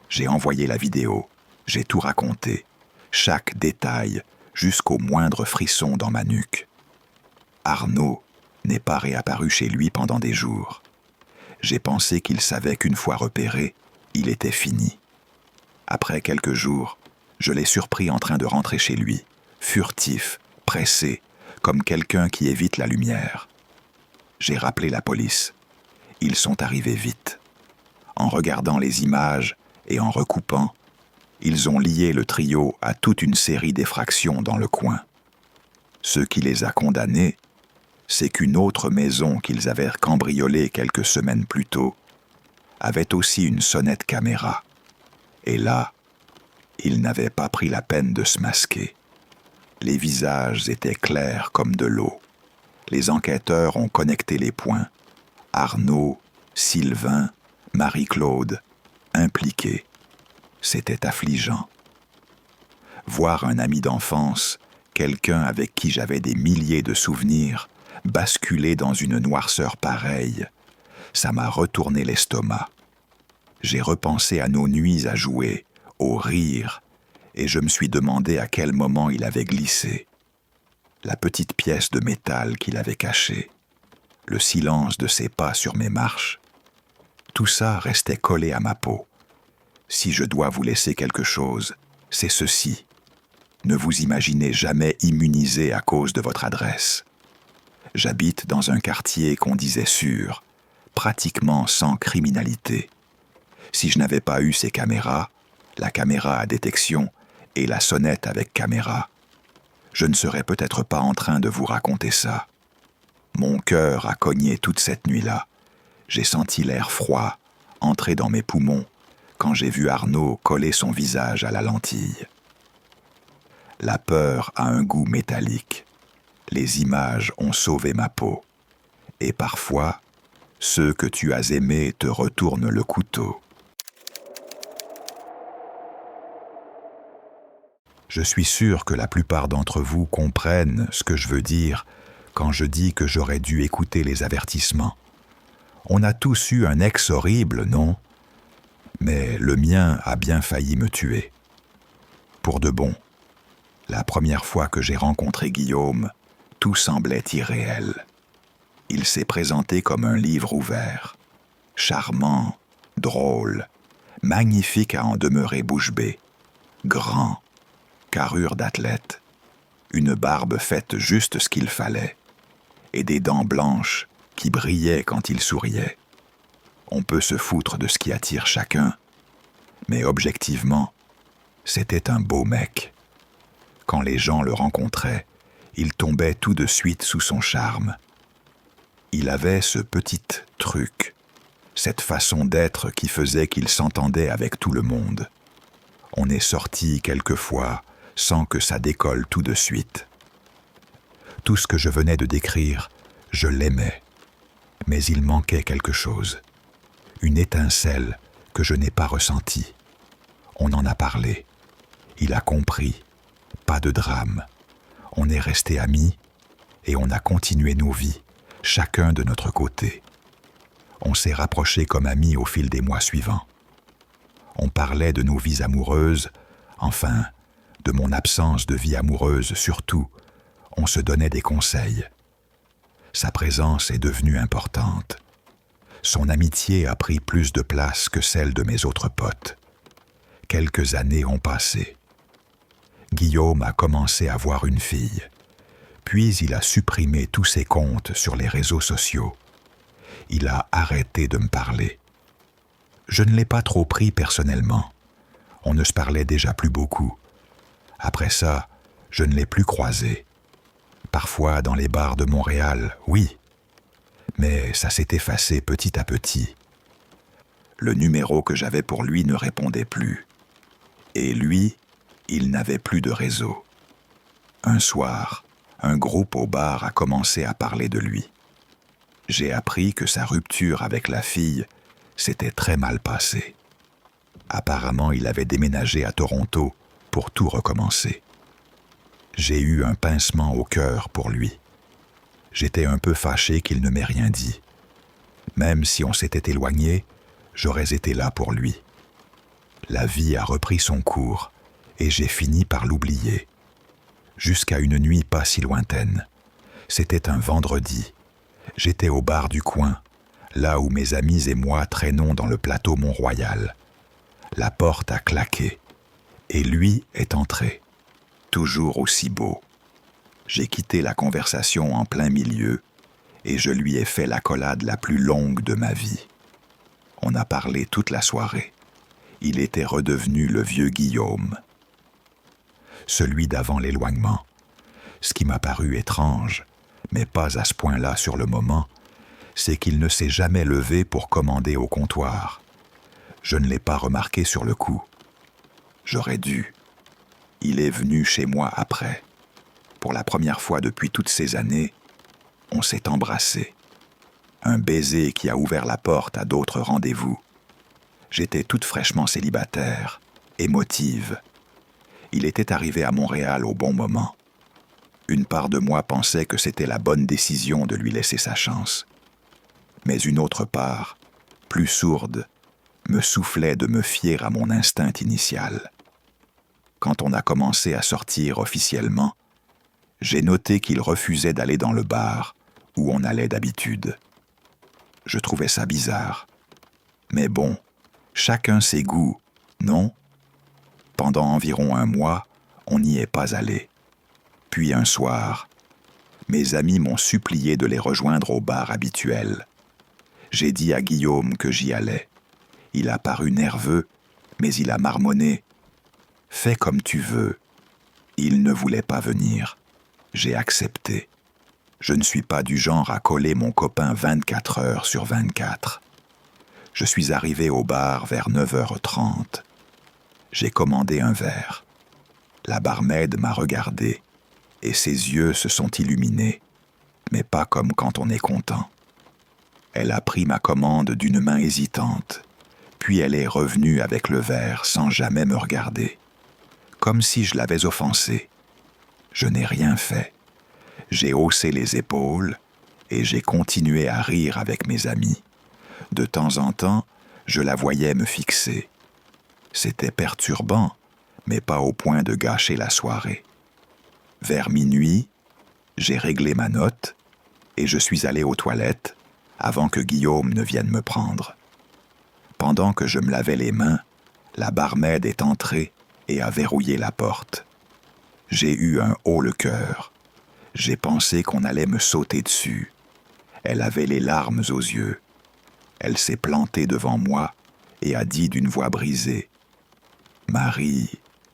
J'ai envoyé la vidéo. J'ai tout raconté. Chaque détail, jusqu'au moindre frisson dans ma nuque. Arnaud n'est pas réapparu chez lui pendant des jours. J'ai pensé qu'il savait qu'une fois repéré, il était fini. Après quelques jours, je l'ai surpris en train de rentrer chez lui, furtif, pressé, comme quelqu'un qui évite la lumière. J'ai rappelé la police. Ils sont arrivés vite. En regardant les images et en recoupant, ils ont lié le trio à toute une série d'effractions dans le coin. Ce qui les a condamnés, c'est qu'une autre maison qu'ils avaient cambriolée quelques semaines plus tôt avait aussi une sonnette caméra. Et là, ils n'avaient pas pris la peine de se masquer. Les visages étaient clairs comme de l'eau. Les enquêteurs ont connecté les points. Arnaud, Sylvain, Marie-Claude, impliqués. C'était affligeant. Voir un ami d'enfance, quelqu'un avec qui j'avais des milliers de souvenirs, basculer dans une noirceur pareille, ça m'a retourné l'estomac. J'ai repensé à nos nuits à jouer, au rire, et je me suis demandé à quel moment il avait glissé. La petite pièce de métal qu'il avait cachée, le silence de ses pas sur mes marches, tout ça restait collé à ma peau. Si je dois vous laisser quelque chose, c'est ceci. Ne vous imaginez jamais immunisé à cause de votre adresse. J'habite dans un quartier qu'on disait sûr, pratiquement sans criminalité. Si je n'avais pas eu ces caméras, la caméra à détection et la sonnette avec caméra, je ne serais peut-être pas en train de vous raconter ça. Mon cœur a cogné toute cette nuit-là. J'ai senti l'air froid entrer dans mes poumons quand j'ai vu Arnaud coller son visage à la lentille. La peur a un goût métallique. Les images ont sauvé ma peau. Et parfois, ceux que tu as aimés te retournent le couteau. Je suis sûr que la plupart d'entre vous comprennent ce que je veux dire quand je dis que j'aurais dû écouter les avertissements. On a tous eu un ex horrible, non ? Mais le mien a bien failli me tuer. Pour de bon. La première fois que j'ai rencontré Guillaume, tout semblait irréel. Il s'est présenté comme un livre ouvert. Charmant, drôle, magnifique à en demeurer bouche bée. Grand, carrure d'athlète, une barbe faite juste ce qu'il fallait, et des dents blanches qui brillaient quand il souriait. On peut se foutre de ce qui attire chacun, Mais objectivement, c'était un beau mec. Quand les gens le rencontraient, ils tombaient tout de suite sous son charme. Il avait ce petit truc, cette façon d'être qui faisait qu'il s'entendait avec tout le monde. On est sorti quelquefois sans que ça décolle tout de suite. Tout ce que je venais de décrire, je l'aimais. Mais il manquait quelque chose. Une étincelle que je n'ai pas ressentie. On en a parlé. Il a compris. Pas de drame. On est restés amis et on a continué nos vies, chacun de notre côté. On s'est rapprochés comme amis au fil des mois suivants. On parlait de nos vies amoureuses, enfin, de mon absence de vie amoureuse surtout. On se donnait des conseils. Sa présence est devenue importante. Son amitié a pris plus de place que celle de mes autres potes. Quelques années ont passé. Guillaume a commencé à voir une fille. Puis il a supprimé tous ses comptes sur les réseaux sociaux. Il a arrêté de me parler. Je ne l'ai pas trop pris personnellement. On ne se parlait déjà plus beaucoup. Après ça, je ne l'ai plus croisé. Parfois dans les bars de Montréal, oui. Mais ça s'est effacé petit à petit. Le numéro que j'avais pour lui ne répondait plus. Et lui, il n'avait plus de réseau. Un soir, un groupe au bar a commencé à parler de lui. J'ai appris que sa rupture avec la fille s'était très mal passée. Apparemment, il avait déménagé à Toronto pour tout recommencer. J'ai eu un pincement au cœur pour lui. J'étais un peu fâché qu'il ne m'ait rien dit. Même si on s'était éloigné, j'aurais été là pour lui. La vie a repris son cours et j'ai fini par l'oublier. Jusqu'à une nuit pas si lointaine. C'était un vendredi. J'étais au bar du coin, là où mes amis et moi traînons dans le plateau Mont-Royal. La porte a claqué et lui est entré, toujours aussi beau. J'ai quitté la conversation en plein milieu et je lui ai fait l'accolade la plus longue de ma vie. On a parlé toute la soirée. Il était redevenu le vieux Guillaume. Celui d'avant l'éloignement. Ce qui m'a paru étrange, mais pas à ce point-là sur le moment, c'est qu'il ne s'est jamais levé pour commander au comptoir. Je ne l'ai pas remarqué sur le coup. J'aurais dû. Il est venu chez moi après. Pour la première fois depuis toutes ces années, on s'est embrassé. Un baiser qui a ouvert la porte à d'autres rendez-vous. J'étais toute fraîchement célibataire, émotive. Il était arrivé à Montréal au bon moment. Une part de moi pensait que c'était la bonne décision de lui laisser sa chance. Mais une autre part, plus sourde, me soufflait de me fier à mon instinct initial. Quand on a commencé à sortir officiellement, j'ai noté qu'il refusait d'aller dans le bar où on allait d'habitude. Je trouvais ça bizarre. Mais bon, chacun ses goûts, non? Pendant environ un mois, on n'y est pas allé. Puis un soir, mes amis m'ont supplié de les rejoindre au bar habituel. J'ai dit à Guillaume que j'y allais. Il a paru nerveux, mais il a marmonné. « Fais comme tu veux. » Il ne voulait pas venir. J'ai accepté. Je ne suis pas du genre à coller mon copain 24 heures sur 24. Je suis arrivé au bar vers 9h30. J'ai commandé un verre. La barmaid m'a regardé et ses yeux se sont illuminés, mais pas comme quand on est content. Elle a pris ma commande d'une main hésitante, puis elle est revenue avec le verre sans jamais me regarder, comme si je l'avais offensée. Je n'ai rien fait. J'ai haussé les épaules et j'ai continué à rire avec mes amis. De temps en temps, je la voyais me fixer. C'était perturbant, mais pas au point de gâcher la soirée. Vers minuit, j'ai réglé ma note et je suis allé aux toilettes avant que Guillaume ne vienne me prendre. Pendant que je me lavais les mains, la barmaid est entrée et a verrouillé la porte. J'ai eu un haut le cœur. J'ai pensé qu'on allait me sauter dessus. Elle avait les larmes aux yeux. Elle s'est plantée devant moi et a dit d'une voix brisée Marie,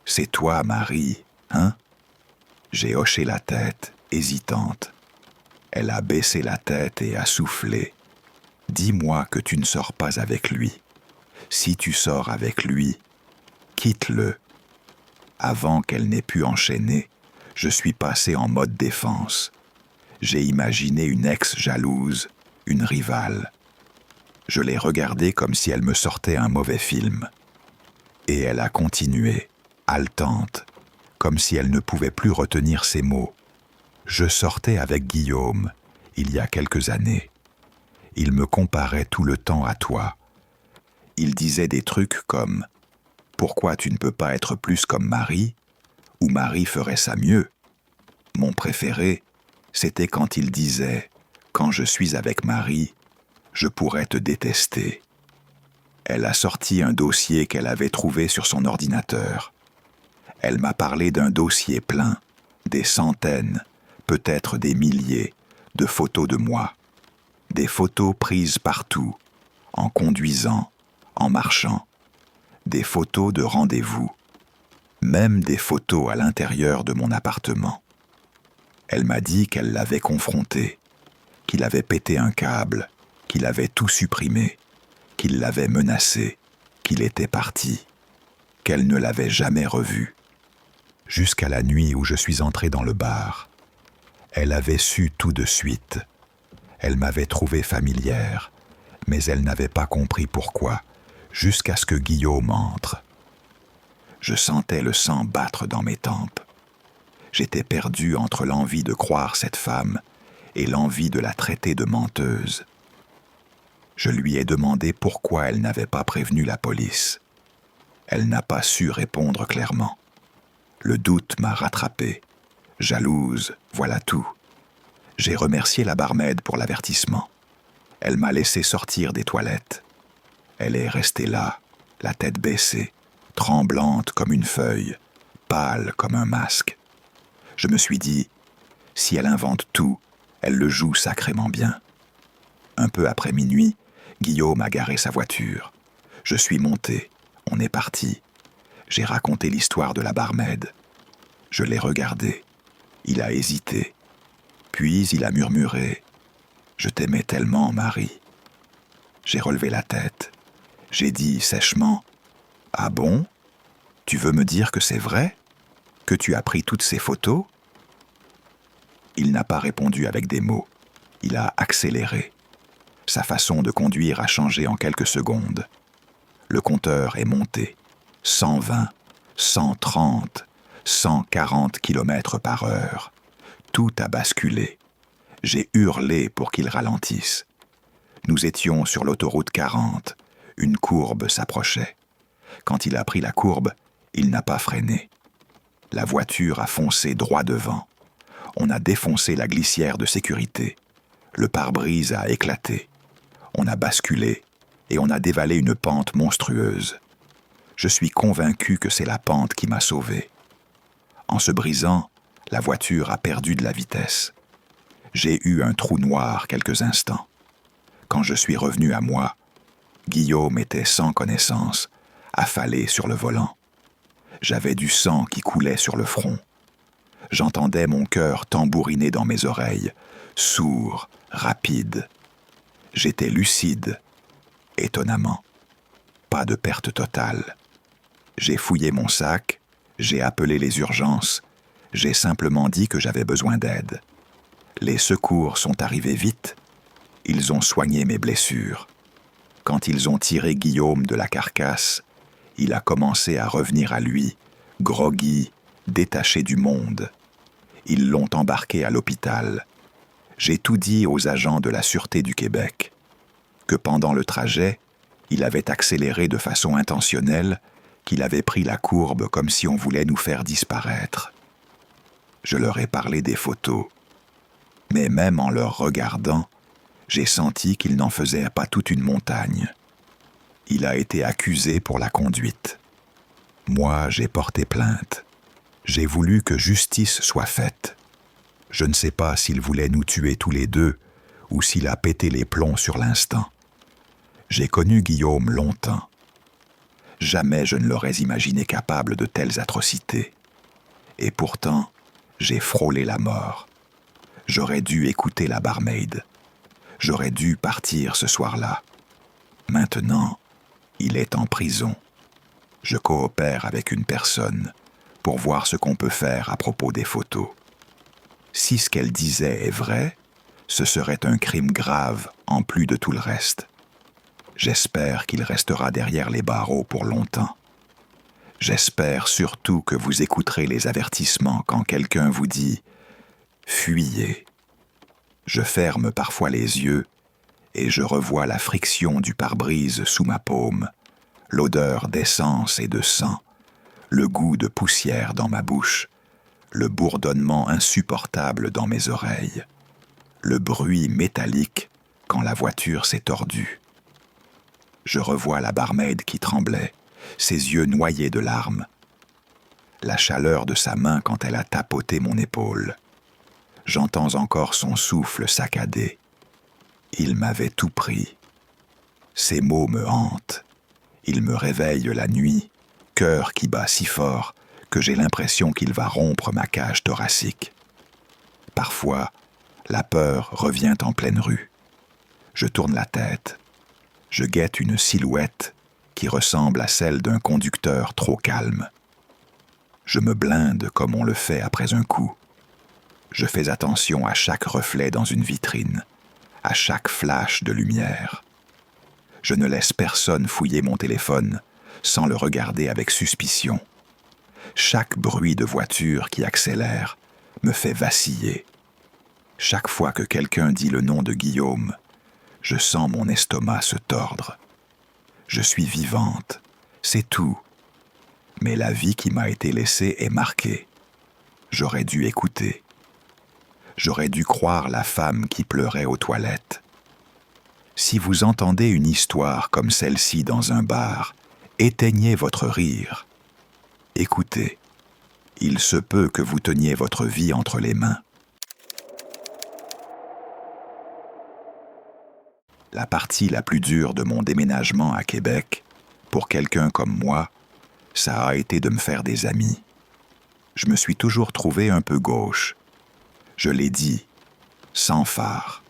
c'est toi, Marie, hein? J'ai hoché la tête, hésitante. Elle a baissé la tête et a soufflé. Dis-moi que tu ne sors pas avec lui. Si tu sors avec lui, quitte-le. Avant qu'elle n'ait pu enchaîner, je suis passé en mode défense. J'ai imaginé une ex jalouse, une rivale. Je l'ai regardée comme si elle me sortait un mauvais film. Et elle a continué, haletante, comme si elle ne pouvait plus retenir ses mots. Je sortais avec Guillaume, il y a quelques années. Il me comparait tout le temps à toi. Il disait des trucs comme « Pourquoi tu ne peux pas être plus comme Marie ?» ou « Marie ferait ça mieux ». Mon préféré, c'était quand il disait « Quand je suis avec Marie, je pourrais te détester ». Elle a sorti un dossier qu'elle avait trouvé sur son ordinateur. Elle m'a parlé d'un dossier plein, des centaines, peut-être des milliers, de photos de moi. Des photos prises partout, en conduisant, en marchant. Des photos de rendez-vous. Même des photos à l'intérieur de mon appartement. Elle m'a dit qu'elle l'avait confronté, qu'il avait pété un câble, qu'il avait tout supprimé, qu'il l'avait menacé, qu'il était parti, qu'elle ne l'avait jamais revu. Jusqu'à la nuit où je suis entré dans le bar. Elle avait su tout de suite. Elle m'avait trouvé familière, mais elle n'avait pas compris pourquoi, jusqu'à ce que Guillaume entre. Je sentais le sang battre dans mes tempes. J'étais perdu entre l'envie de croire cette femme et l'envie de la traiter de menteuse. Je lui ai demandé pourquoi elle n'avait pas prévenu la police. Elle n'a pas su répondre clairement. Le doute m'a rattrapé. Jalouse, voilà tout. J'ai remercié la barmaid pour l'avertissement. Elle m'a laissé sortir des toilettes. Elle est restée là, la tête baissée, tremblante comme une feuille, pâle comme un masque. Je me suis dit, si elle invente tout, elle le joue sacrément bien. Un peu après minuit, Guillaume a garé sa voiture. Je suis monté, on est parti. J'ai raconté l'histoire de la barmaid. Je l'ai regardé. Il a hésité. Puis il a murmuré « Je t'aimais tellement, Marie ». J'ai relevé la tête. J'ai dit sèchement « Ah bon? Tu veux me dire que c'est vrai? Que tu as pris toutes ces photos ?» Il n'a pas répondu avec des mots. Il a accéléré. Sa façon de conduire a changé en quelques secondes. Le compteur est monté. 120, 130, 140 km/h. Tout a basculé. J'ai hurlé pour qu'il ralentisse. Nous étions sur l'autoroute 40. Une courbe s'approchait. Quand il a pris la courbe, il n'a pas freiné. La voiture a foncé droit devant. On a défoncé la glissière de sécurité. Le pare-brise a éclaté. On a basculé et on a dévalé une pente monstrueuse. Je suis convaincu que c'est la pente qui m'a sauvé. En se brisant, la voiture a perdu de la vitesse. J'ai eu un trou noir quelques instants. Quand je suis revenu à moi, Guillaume était sans connaissance, affalé sur le volant. J'avais du sang qui coulait sur le front. J'entendais mon cœur tambouriner dans mes oreilles, sourd, rapide. J'étais lucide, étonnamment. Pas de perte totale. J'ai fouillé mon sac, j'ai appelé les urgences, j'ai simplement dit que j'avais besoin d'aide. Les secours sont arrivés vite. Ils ont soigné mes blessures. Quand ils ont tiré Guillaume de la carcasse, il a commencé à revenir à lui, groggy, détaché du monde. Ils l'ont embarqué à l'hôpital. J'ai tout dit aux agents de la Sûreté du Québec, que pendant le trajet, il avait accéléré de façon intentionnelle, qu'il avait pris la courbe comme si on voulait nous faire disparaître. Je leur ai parlé des photos, mais même en leur regardant, j'ai senti qu'il n'en faisait pas toute une montagne. Il a été accusé pour la conduite. Moi, j'ai porté plainte. J'ai voulu que justice soit faite. Je ne sais pas s'il voulait nous tuer tous les deux ou s'il a pété les plombs sur l'instant. J'ai connu Guillaume longtemps. Jamais je ne l'aurais imaginé capable de telles atrocités. Et pourtant, j'ai frôlé la mort. J'aurais dû écouter la barmaid. J'aurais dû partir ce soir-là. Maintenant, il est en prison. Je coopère avec une personne pour voir ce qu'on peut faire à propos des photos. Si ce qu'elle disait est vrai, ce serait un crime grave en plus de tout le reste. J'espère qu'il restera derrière les barreaux pour longtemps. J'espère surtout que vous écouterez les avertissements quand quelqu'un vous dit « Fuyez ». Je ferme parfois les yeux et je revois la friction du pare-brise sous ma paume, l'odeur d'essence et de sang, le goût de poussière dans ma bouche, le bourdonnement insupportable dans mes oreilles, le bruit métallique quand la voiture s'est tordue. Je revois la barmaid qui tremblait, ses yeux noyés de larmes, la chaleur de sa main quand elle a tapoté mon épaule. J'entends encore son souffle saccadé. Il m'avait tout pris. Ces mots me hantent. Ils me réveillent la nuit, cœur qui bat si fort que j'ai l'impression qu'il va rompre ma cage thoracique. Parfois, la peur revient en pleine rue. Je tourne la tête. Je guette une silhouette qui ressemble à celle d'un conducteur trop calme. Je me blinde comme on le fait après un coup. Je fais attention à chaque reflet dans une vitrine, à chaque flash de lumière. Je ne laisse personne fouiller mon téléphone sans le regarder avec suspicion. Chaque bruit de voiture qui accélère me fait vaciller. Chaque fois que quelqu'un dit le nom de Guillaume, je sens mon estomac se tordre. Je suis vivante, c'est tout. Mais la vie qui m'a été laissée est marquée. J'aurais dû écouter. J'aurais dû croire la femme qui pleurait aux toilettes. Si vous entendez une histoire comme celle-ci dans un bar, éteignez votre rire. Écoutez, il se peut que vous teniez votre vie entre les mains. La partie la plus dure de mon déménagement à Québec, pour quelqu'un comme moi, ça a été de me faire des amis. Je me suis toujours trouvé un peu gauche. Je l'ai dit, sans phare.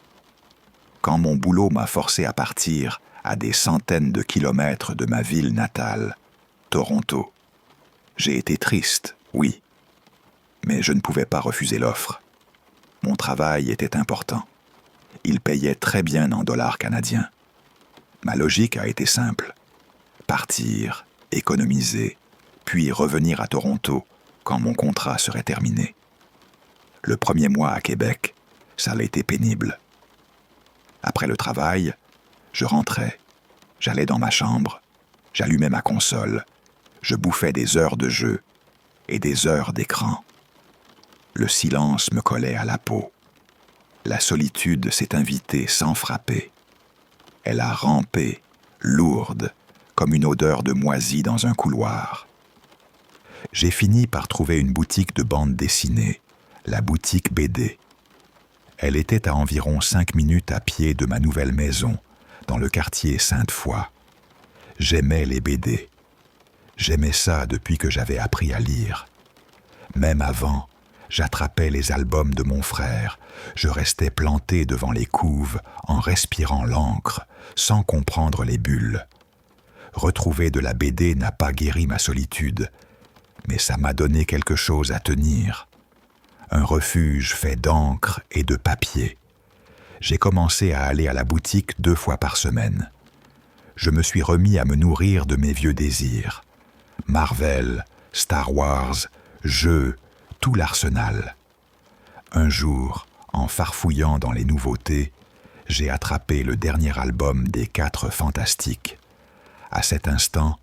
Quand mon boulot m'a forcé à partir à des centaines de kilomètres de ma ville natale, Toronto, j'ai été triste, oui, mais je ne pouvais pas refuser l'offre. Mon travail était important. Il payait très bien en dollars canadiens. Ma logique a été simple. Partir, économiser, puis revenir à Toronto quand mon contrat serait terminé. Le premier mois à Québec, ça a été pénible. Après le travail, je rentrais. J'allais dans ma chambre, j'allumais ma console, je bouffais des heures de jeu et des heures d'écran. Le silence me collait à la peau. La solitude s'est invitée sans frapper. Elle a rampé, lourde, comme une odeur de moisi dans un couloir. J'ai fini par trouver une boutique de bande dessinée, la boutique BD. Elle était à environ 5 minutes à pied de ma nouvelle maison, dans le quartier Sainte-Foy. J'aimais les BD. J'aimais ça depuis que j'avais appris à lire. Même avant, j'attrapais les albums de mon frère. Je restais planté devant les couves en respirant l'encre, sans comprendre les bulles. Retrouver de la BD n'a pas guéri ma solitude, mais ça m'a donné quelque chose à tenir. Un refuge fait d'encre et de papier. J'ai commencé à aller à la boutique 2 fois par semaine. Je me suis remis à me nourrir de mes vieux désirs. Marvel, Star Wars, jeux, tout l'arsenal. Un jour, en farfouillant dans les nouveautés, j'ai attrapé le dernier album des 4 Fantastiques. À cet instant,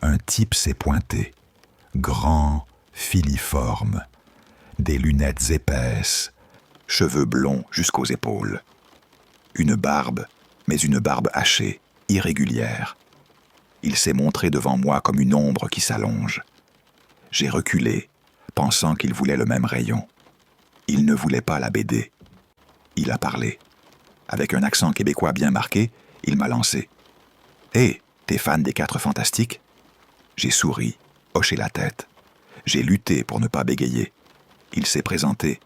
un type s'est pointé, grand, filiforme, des lunettes épaisses, cheveux blonds jusqu'aux épaules. Une barbe, mais une barbe hachée, irrégulière. Il s'est montré devant moi comme une ombre qui s'allonge. J'ai reculé, pensant qu'il voulait le même rayon. Il ne voulait pas la BD. Il a parlé. Avec un accent québécois bien marqué, il m'a lancé. « Hé, t'es fan des 4 Fantastiques ?» J'ai souri, hoché la tête. J'ai lutté pour ne pas bégayer. Il s'est présenté.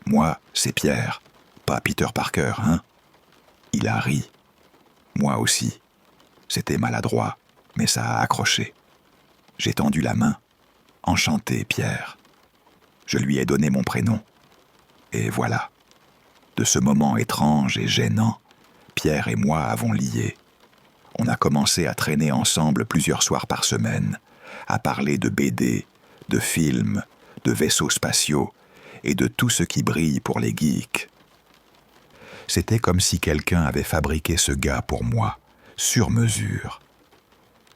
Moi, c'est Pierre, pas Peter Parker, hein? Il a ri. Moi aussi. C'était maladroit, mais ça a accroché. J'ai tendu la main. Enchanté, Pierre. Je lui ai donné mon prénom. Et voilà. De ce moment étrange et gênant, Pierre et moi avons lié. On a commencé à traîner ensemble plusieurs soirs par semaine, à parler de BD, de films, de vaisseaux spatiaux et de tout ce qui brille pour les geeks. C'était comme si quelqu'un avait fabriqué ce gars pour moi, sur mesure.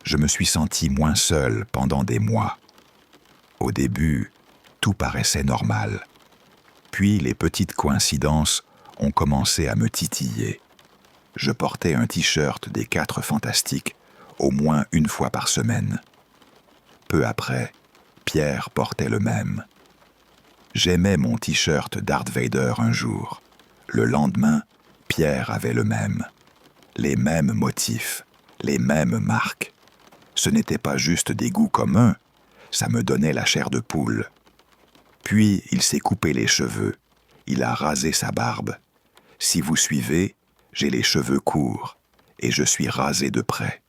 Je me suis senti moins seul pendant des mois. Au début, tout paraissait normal. Puis les petites coïncidences ont commencé à me titiller. Je portais un t-shirt des 4 Fantastiques au moins une fois par semaine. Peu après, Pierre portait le même. J'aimais mon t-shirt Darth Vader un jour. Le lendemain, Pierre avait le même. Les mêmes motifs, les mêmes marques. Ce n'était pas juste des goûts communs, ça me donnait la chair de poule. Puis il s'est coupé les cheveux, il a rasé sa barbe. Si vous suivez, j'ai les cheveux courts et je suis rasé de près.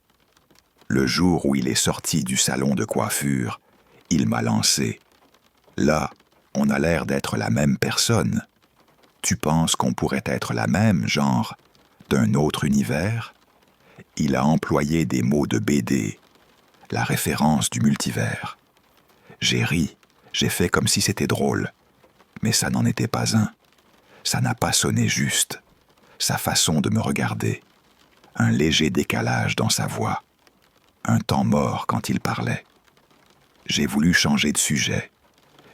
Le jour où il est sorti du salon de coiffure, il m'a lancé. Là, on a l'air d'être la même personne. Tu penses qu'on pourrait être la même, genre, d'un autre univers? Il a employé des mots de BD, la référence du multivers. J'ai ri, j'ai fait comme si c'était drôle, mais ça n'en était pas un. Ça n'a pas sonné juste. Sa façon de me regarder, un léger décalage dans sa voix, un temps mort quand il parlait. J'ai voulu changer de sujet.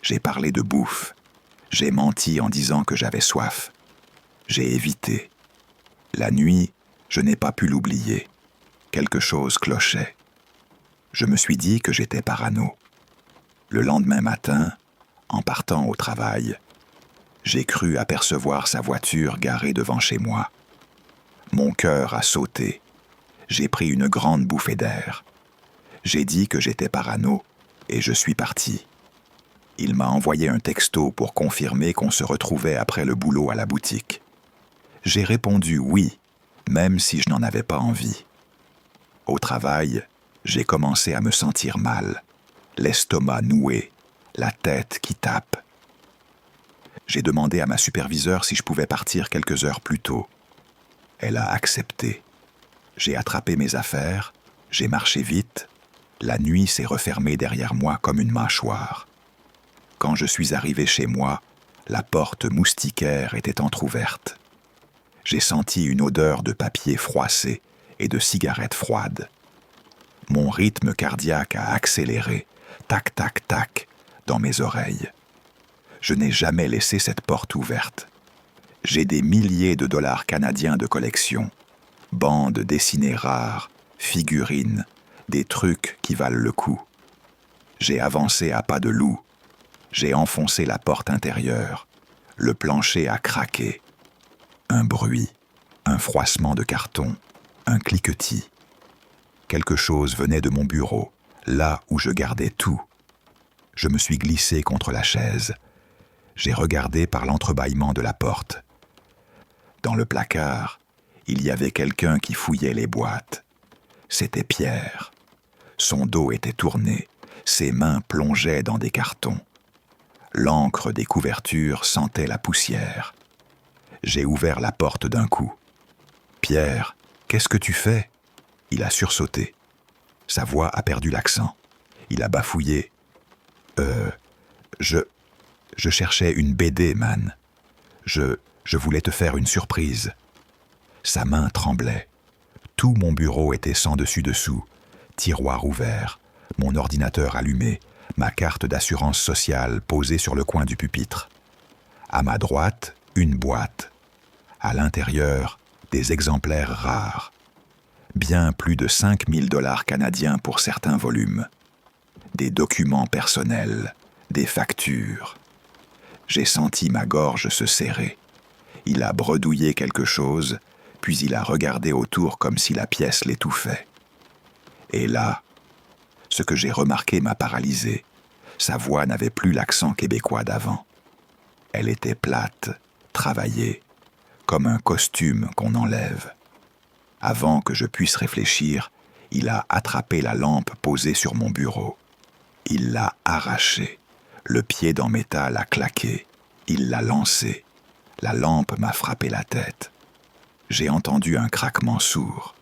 J'ai parlé de bouffe. J'ai menti en disant que j'avais soif. J'ai évité. La nuit, je n'ai pas pu l'oublier. Quelque chose clochait. Je me suis dit que j'étais parano. Le lendemain matin, en partant au travail, j'ai cru apercevoir sa voiture garée devant chez moi. Mon cœur a sauté. J'ai pris une grande bouffée d'air. J'ai dit que j'étais parano et je suis parti. Il m'a envoyé un texto pour confirmer qu'on se retrouvait après le boulot à la boutique. J'ai répondu oui, même si je n'en avais pas envie. Au travail, j'ai commencé à me sentir mal, l'estomac noué, la tête qui tape. J'ai demandé à ma superviseure si je pouvais partir quelques heures plus tôt. Elle a accepté. J'ai attrapé mes affaires, j'ai marché vite. La nuit s'est refermée derrière moi comme une mâchoire. Quand je suis arrivé chez moi, la porte moustiquaire était entr'ouverte. J'ai senti une odeur de papier froissé et de cigarettes froides. Mon rythme cardiaque a accéléré, tac, tac, tac, dans mes oreilles. Je n'ai jamais laissé cette porte ouverte. J'ai des milliers de dollars canadiens de collection, bandes dessinées rares, figurines, des trucs qui valent le coup. J'ai avancé à pas de loup. J'ai enfoncé la porte intérieure. Le plancher a craqué. Un bruit, un froissement de carton, un cliquetis. Quelque chose venait de mon bureau, là où je gardais tout. Je me suis glissé contre la chaise. J'ai regardé par l'entrebâillement de la porte. Dans le placard, il y avait quelqu'un qui fouillait les boîtes. C'était Pierre. Son dos était tourné, ses mains plongeaient dans des cartons. L'encre des couvertures sentait la poussière. J'ai ouvert la porte d'un coup. « Pierre, qu'est-ce que tu fais ?» Il a sursauté. Sa voix a perdu l'accent. Il a bafouillé. Je cherchais une BD, man. Je voulais te faire une surprise. » Sa main tremblait. Tout mon bureau était sans dessus-dessous. Tiroir ouvert, mon ordinateur allumé, ma carte d'assurance sociale posée sur le coin du pupitre. À ma droite, une boîte. À l'intérieur, des exemplaires rares. Bien plus de 5 000 $ canadiens pour certains volumes. Des documents personnels, des factures. J'ai senti ma gorge se serrer. Il a bredouillé quelque chose, puis il a regardé autour comme si la pièce l'étouffait. Et là, Ce que j'ai remarqué m'a paralysé. Sa voix n'avait plus l'accent québécois d'avant. Elle était plate, travaillée, comme un costume qu'on enlève. Avant que je puisse réfléchir, il a attrapé la lampe posée sur mon bureau. Il l'a arrachée. Le pied en métal a claqué. Il l'a lancée. La lampe m'a frappé la tête. J'ai entendu un craquement sourd.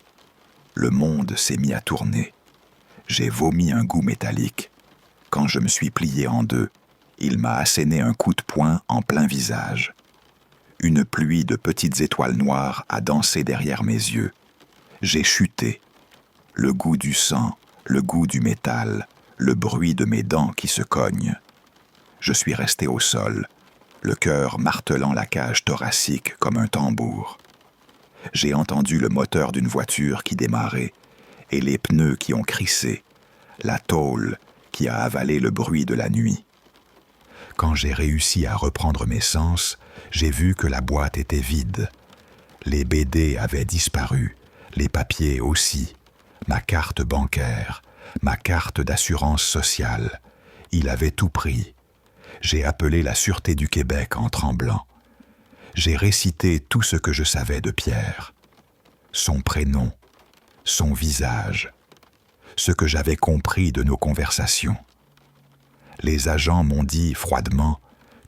Le monde s'est mis à tourner. J'ai vomi un goût métallique. Quand je me suis plié en deux, il m'a asséné un coup de poing en plein visage. Une pluie de petites étoiles noires a dansé derrière mes yeux. J'ai chuté. Le goût du sang, le goût du métal, le bruit de mes dents qui se cognent. Je suis resté au sol, le cœur martelant la cage thoracique comme un tambour. J'ai entendu le moteur d'une voiture qui démarrait et les pneus qui ont crissé, la tôle qui a avalé le bruit de la nuit. Quand j'ai réussi à reprendre mes sens, j'ai vu que la boîte était vide. Les BD avaient disparu, les papiers aussi, ma carte bancaire, ma carte d'assurance sociale. Il avait tout pris. J'ai appelé la Sûreté du Québec en tremblant. J'ai récité tout ce que je savais de Pierre. Son prénom, son visage, ce que j'avais compris de nos conversations. Les agents m'ont dit froidement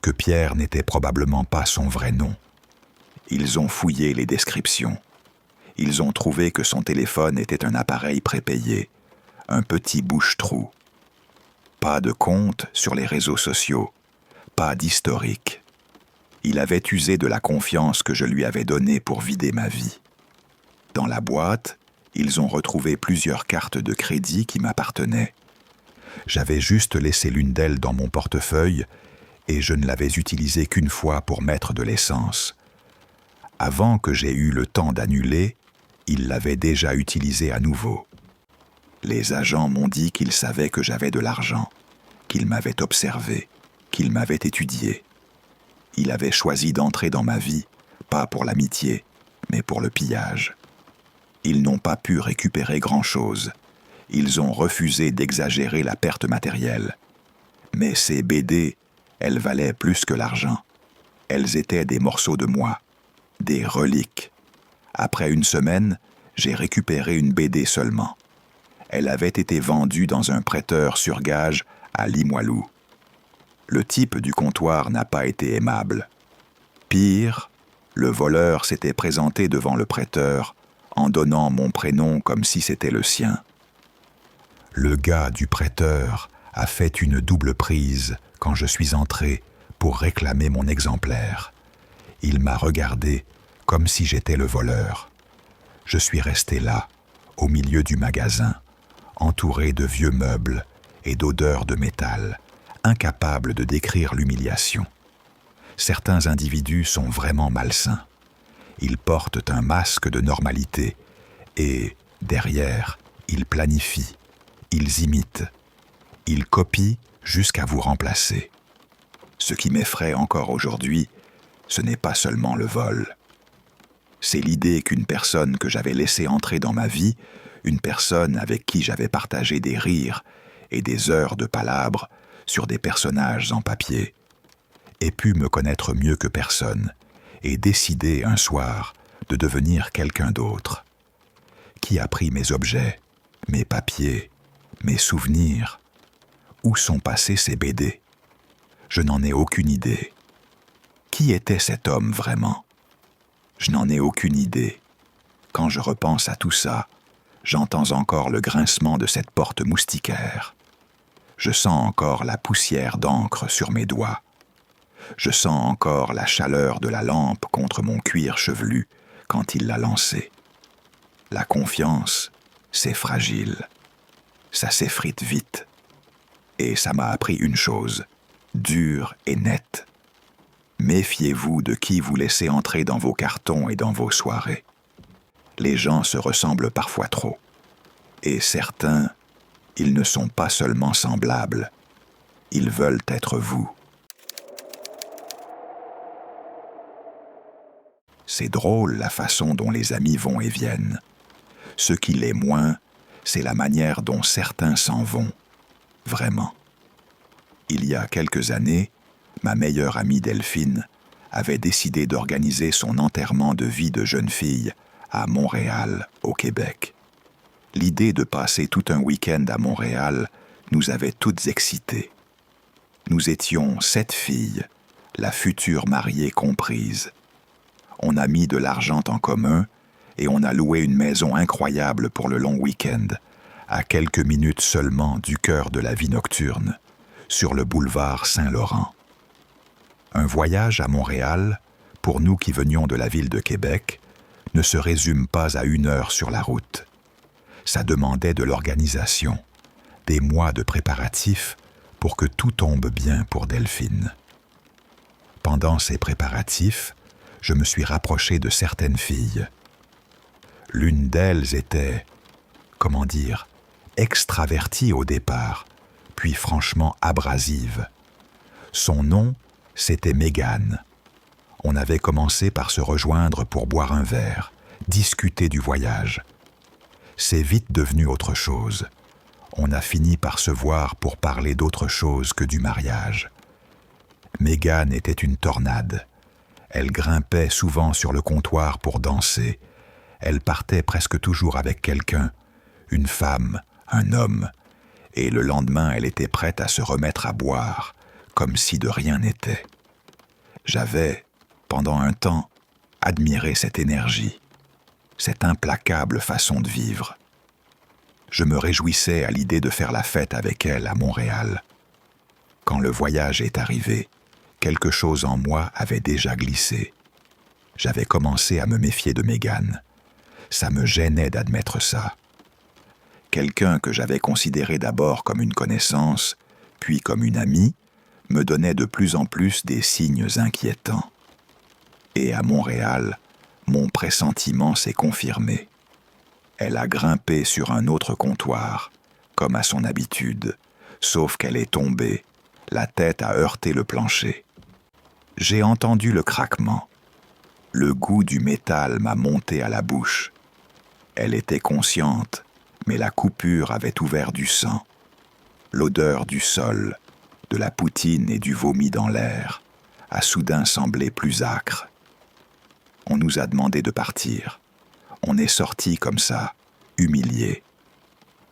que Pierre n'était probablement pas son vrai nom. Ils ont fouillé les descriptions. Ils ont trouvé que son téléphone était un appareil prépayé, un petit bouche-trou. Pas de compte sur les réseaux sociaux, pas d'historique. Il avait usé de la confiance que je lui avais donnée pour vider ma vie. Dans la boîte, ils ont retrouvé plusieurs cartes de crédit qui m'appartenaient. J'avais juste laissé l'une d'elles dans mon portefeuille et je ne l'avais utilisée qu'une fois pour mettre de l'essence. Avant que j'aie eu le temps d'annuler, ils l'avaient déjà utilisée à nouveau. Les agents m'ont dit qu'ils savaient que j'avais de l'argent, qu'ils m'avaient observé, qu'ils m'avaient étudié. Ils avaient choisi d'entrer dans ma vie, pas pour l'amitié, mais pour le pillage. Ils n'ont pas pu récupérer grand-chose. Ils ont refusé d'exagérer la perte matérielle. Mais ces BD, elles valaient plus que l'argent. Elles étaient des morceaux de moi, des reliques. Après une semaine, j'ai récupéré une BD seulement. Elle avait été vendue dans un prêteur sur gage à Limoilou. Le type du comptoir n'a pas été aimable. Pire, le voleur s'était présenté devant le prêteur en donnant mon prénom comme si c'était le sien. Le gars du prêteur a fait une double prise quand je suis entré pour réclamer mon exemplaire. Il m'a regardé comme si j'étais le voleur. Je suis resté là, au milieu du magasin, entouré de vieux meubles et d'odeurs de métal, incapable de décrire l'humiliation. Certains individus sont vraiment malsains. Ils portent un masque de normalité et, derrière, ils planifient, ils imitent, ils copient jusqu'à vous remplacer. Ce qui m'effraie encore aujourd'hui, ce n'est pas seulement le vol. C'est l'idée qu'une personne que j'avais laissée entrer dans ma vie, une personne avec qui j'avais partagé des rires et des heures de palabres sur des personnages en papier, ait pu me connaître mieux que personne et décider un soir de devenir quelqu'un d'autre. Qui a pris mes objets, mes papiers, mes souvenirs? Où sont passés ces BD? Je n'en ai aucune idée. Qui était cet homme vraiment? Je n'en ai aucune idée. Quand je repense à tout ça, j'entends encore le grincement de cette porte moustiquaire. Je sens encore la poussière d'encre sur mes doigts. Je sens encore la chaleur de la lampe contre mon cuir chevelu quand il l'a lancée. La confiance, c'est fragile. Ça s'effrite vite. Et ça m'a appris une chose, dure et nette. Méfiez-vous de qui vous laissez entrer dans vos cartons et dans vos soirées. Les gens se ressemblent parfois trop. Et certains, ils ne sont pas seulement semblables, ils veulent être vous. C'est drôle la façon dont les amis vont et viennent. Ce qui l'est moins, c'est la manière dont certains s'en vont, vraiment. Il y a quelques années, ma meilleure amie Delphine avait décidé d'organiser son enterrement de vie de jeune fille à Montréal, au Québec. L'idée de passer tout un week-end à Montréal nous avait toutes excités. Nous étions 7 filles, la future mariée comprise. On a mis de l'argent en commun et on a loué une maison incroyable pour le long week-end, à quelques minutes seulement du cœur de la vie nocturne, sur le boulevard Saint-Laurent. Un voyage à Montréal, pour nous qui venions de la ville de Québec, ne se résume pas à 1 heure sur la route. Ça demandait de l'organisation, des mois de préparatifs pour que tout tombe bien pour Delphine. Pendant ces préparatifs, je me suis rapproché de certaines filles. L'une d'elles était, extravertie au départ, puis franchement abrasive. Son nom, c'était Mégane. On avait commencé par se rejoindre pour boire un verre, discuter du voyage. C'est vite devenu autre chose. On a fini par se voir pour parler d'autre chose que du mariage. Mégane était une tornade. Elle grimpait souvent sur le comptoir pour danser. Elle partait presque toujours avec quelqu'un, une femme, un homme, et le lendemain elle était prête à se remettre à boire, comme si de rien n'était. J'avais, pendant un temps, admiré cette énergie, cette implacable façon de vivre. Je me réjouissais à l'idée de faire la fête avec elle à Montréal. Quand le voyage est arrivé, quelque chose en moi avait déjà glissé. J'avais commencé à me méfier de Mégane. Ça me gênait d'admettre ça. Quelqu'un que j'avais considéré d'abord comme une connaissance, puis comme une amie, me donnait de plus en plus des signes inquiétants. Et à Montréal, mon pressentiment s'est confirmé. Elle a grimpé sur un autre comptoir, comme à son habitude, sauf qu'elle est tombée, la tête a heurté le plancher. J'ai entendu le craquement. Le goût du métal m'a monté à la bouche. Elle était consciente, mais la coupure avait ouvert du sang. L'odeur du sol, de la poutine et du vomi dans l'air, a soudain semblé plus âcre. On nous a demandé de partir. On est sortis comme ça, humiliés.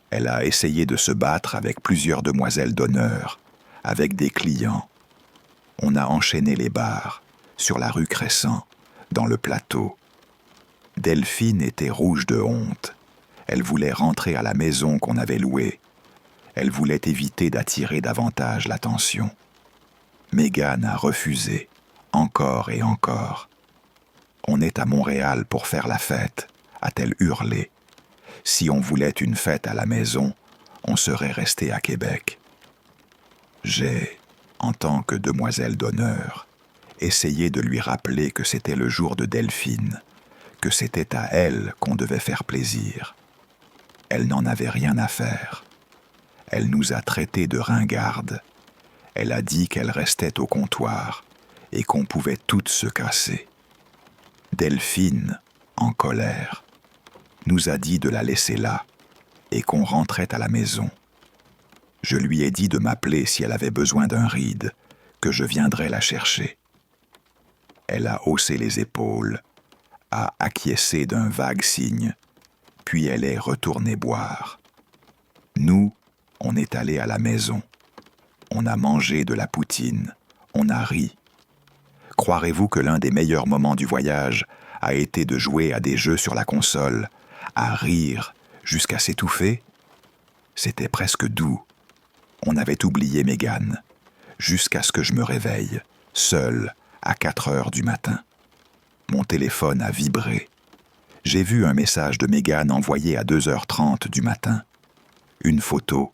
Elle a essayé de se battre avec plusieurs demoiselles d'honneur, avec des clients. On a enchaîné les bars, sur la rue Crescent, dans le plateau. Delphine était rouge de honte. Elle voulait rentrer à la maison qu'on avait louée. Elle voulait éviter d'attirer davantage l'attention. Mégane a refusé, encore et encore. « On est à Montréal pour faire la fête », a-t-elle hurlé. Si on voulait une fête à la maison, on serait resté à Québec. J'ai, en tant que demoiselle d'honneur, essayé de lui rappeler que c'était le jour de Delphine, que c'était à elle qu'on devait faire plaisir. Elle n'en avait rien à faire. Elle nous a traités de ringardes. Elle a dit qu'elle restait au comptoir et qu'on pouvait toutes se casser. Delphine, en colère, nous a dit de la laisser là et qu'on rentrait à la maison. Je lui ai dit de m'appeler si elle avait besoin d'un ride, que je viendrais la chercher. Elle a haussé les épaules, a acquiescé d'un vague signe, puis elle est retournée boire. Nous, on est allés à la maison. On a mangé de la poutine, on a ri. Croirez-vous que l'un des meilleurs moments du voyage a été de jouer à des jeux sur la console, à rire jusqu'à s'étouffer? C'était presque doux. On avait oublié Mégane, jusqu'à ce que je me réveille, seul, à 4 heures du matin. Mon téléphone a vibré. J'ai vu un message de Mégane envoyé à 2h30 du matin. Une photo.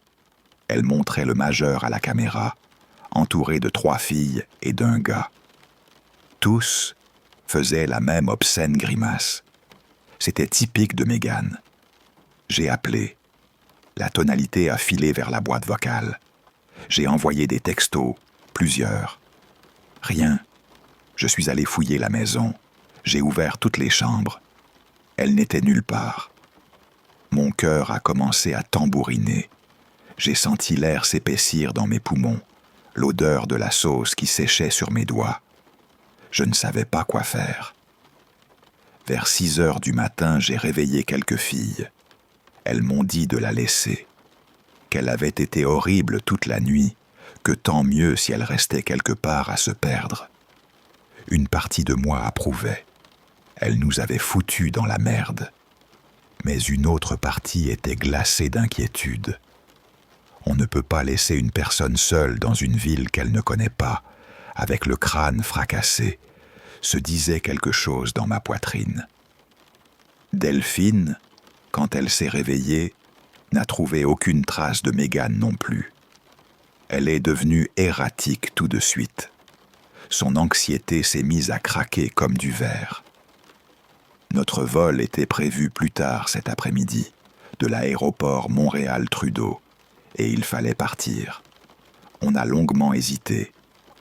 Elle montrait le majeur à la caméra, entouré de 3 filles et d'un gars. Tous faisaient la même obscène grimace. C'était typique de Mégane. J'ai appelé. La tonalité a filé vers la boîte vocale. J'ai envoyé des textos, plusieurs. Rien. Je suis allé fouiller la maison. J'ai ouvert toutes les chambres. Elle n'était nulle part. Mon cœur a commencé à tambouriner. J'ai senti l'air s'épaissir dans mes poumons, l'odeur de la sauce qui séchait sur mes doigts. Je ne savais pas quoi faire. Vers 6 heures du matin, j'ai réveillé quelques filles. Elles m'ont dit de la laisser, qu'elle avait été horrible toute la nuit, que tant mieux si elle restait quelque part à se perdre. Une partie de moi approuvait. Elle nous avait foutus dans la merde. Mais une autre partie était glacée d'inquiétude. On ne peut pas laisser une personne seule dans une ville qu'elle ne connaît pas, avec le crâne fracassé, se disait quelque chose dans ma poitrine. Delphine, quand elle s'est réveillée, n'a trouvé aucune trace de Mégane non plus. Elle est devenue erratique tout de suite. Son anxiété s'est mise à craquer comme du verre. Notre vol était prévu plus tard cet après-midi, de l'aéroport Montréal-Trudeau, et il fallait partir. On a longuement hésité,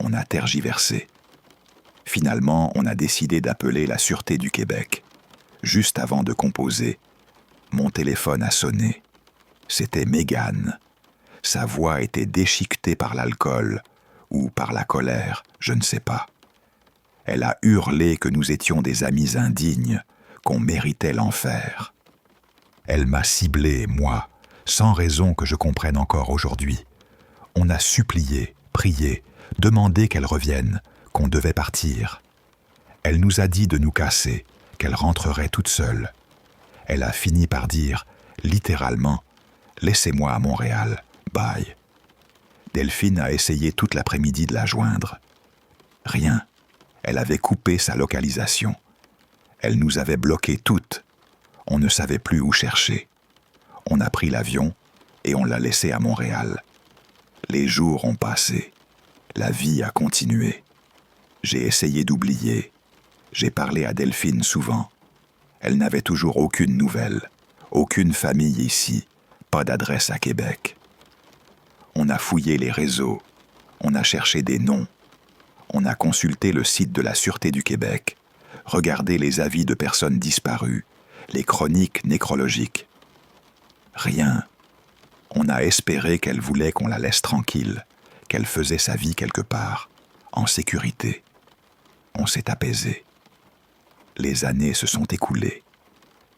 on a tergiversé. Finalement, on a décidé d'appeler la Sûreté du Québec. Juste avant de composer, mon téléphone a sonné. C'était Mégane. Sa voix était déchiquetée par l'alcool ou par la colère, je ne sais pas. Elle a hurlé que nous étions des amis indignes, qu'on méritait l'enfer. Elle m'a ciblé, moi, sans raison que je comprenne encore aujourd'hui. On a supplié, prié, demandé qu'elle revienne, qu'on devait partir. Elle nous a dit de nous casser, qu'elle rentrerait toute seule. Elle a fini par dire, littéralement, « Laissez-moi à Montréal, bye ». Delphine a essayé toute l'après-midi de la joindre. Rien. Elle avait coupé sa localisation. Elle nous avait bloquées toutes. On ne savait plus où chercher. On a pris l'avion et on l'a laissée à Montréal. Les jours ont passé. La vie a continué. J'ai essayé d'oublier. J'ai parlé à Delphine souvent. Elle n'avait toujours aucune nouvelle, aucune famille ici, pas d'adresse à Québec. On a fouillé les réseaux, on a cherché des noms, on a consulté le site de la Sûreté du Québec, regardé les avis de personnes disparues, les chroniques nécrologiques. Rien. On a espéré qu'elle voulait qu'on la laisse tranquille, qu'elle faisait sa vie quelque part, en sécurité. On s'est apaisé. Les années se sont écoulées.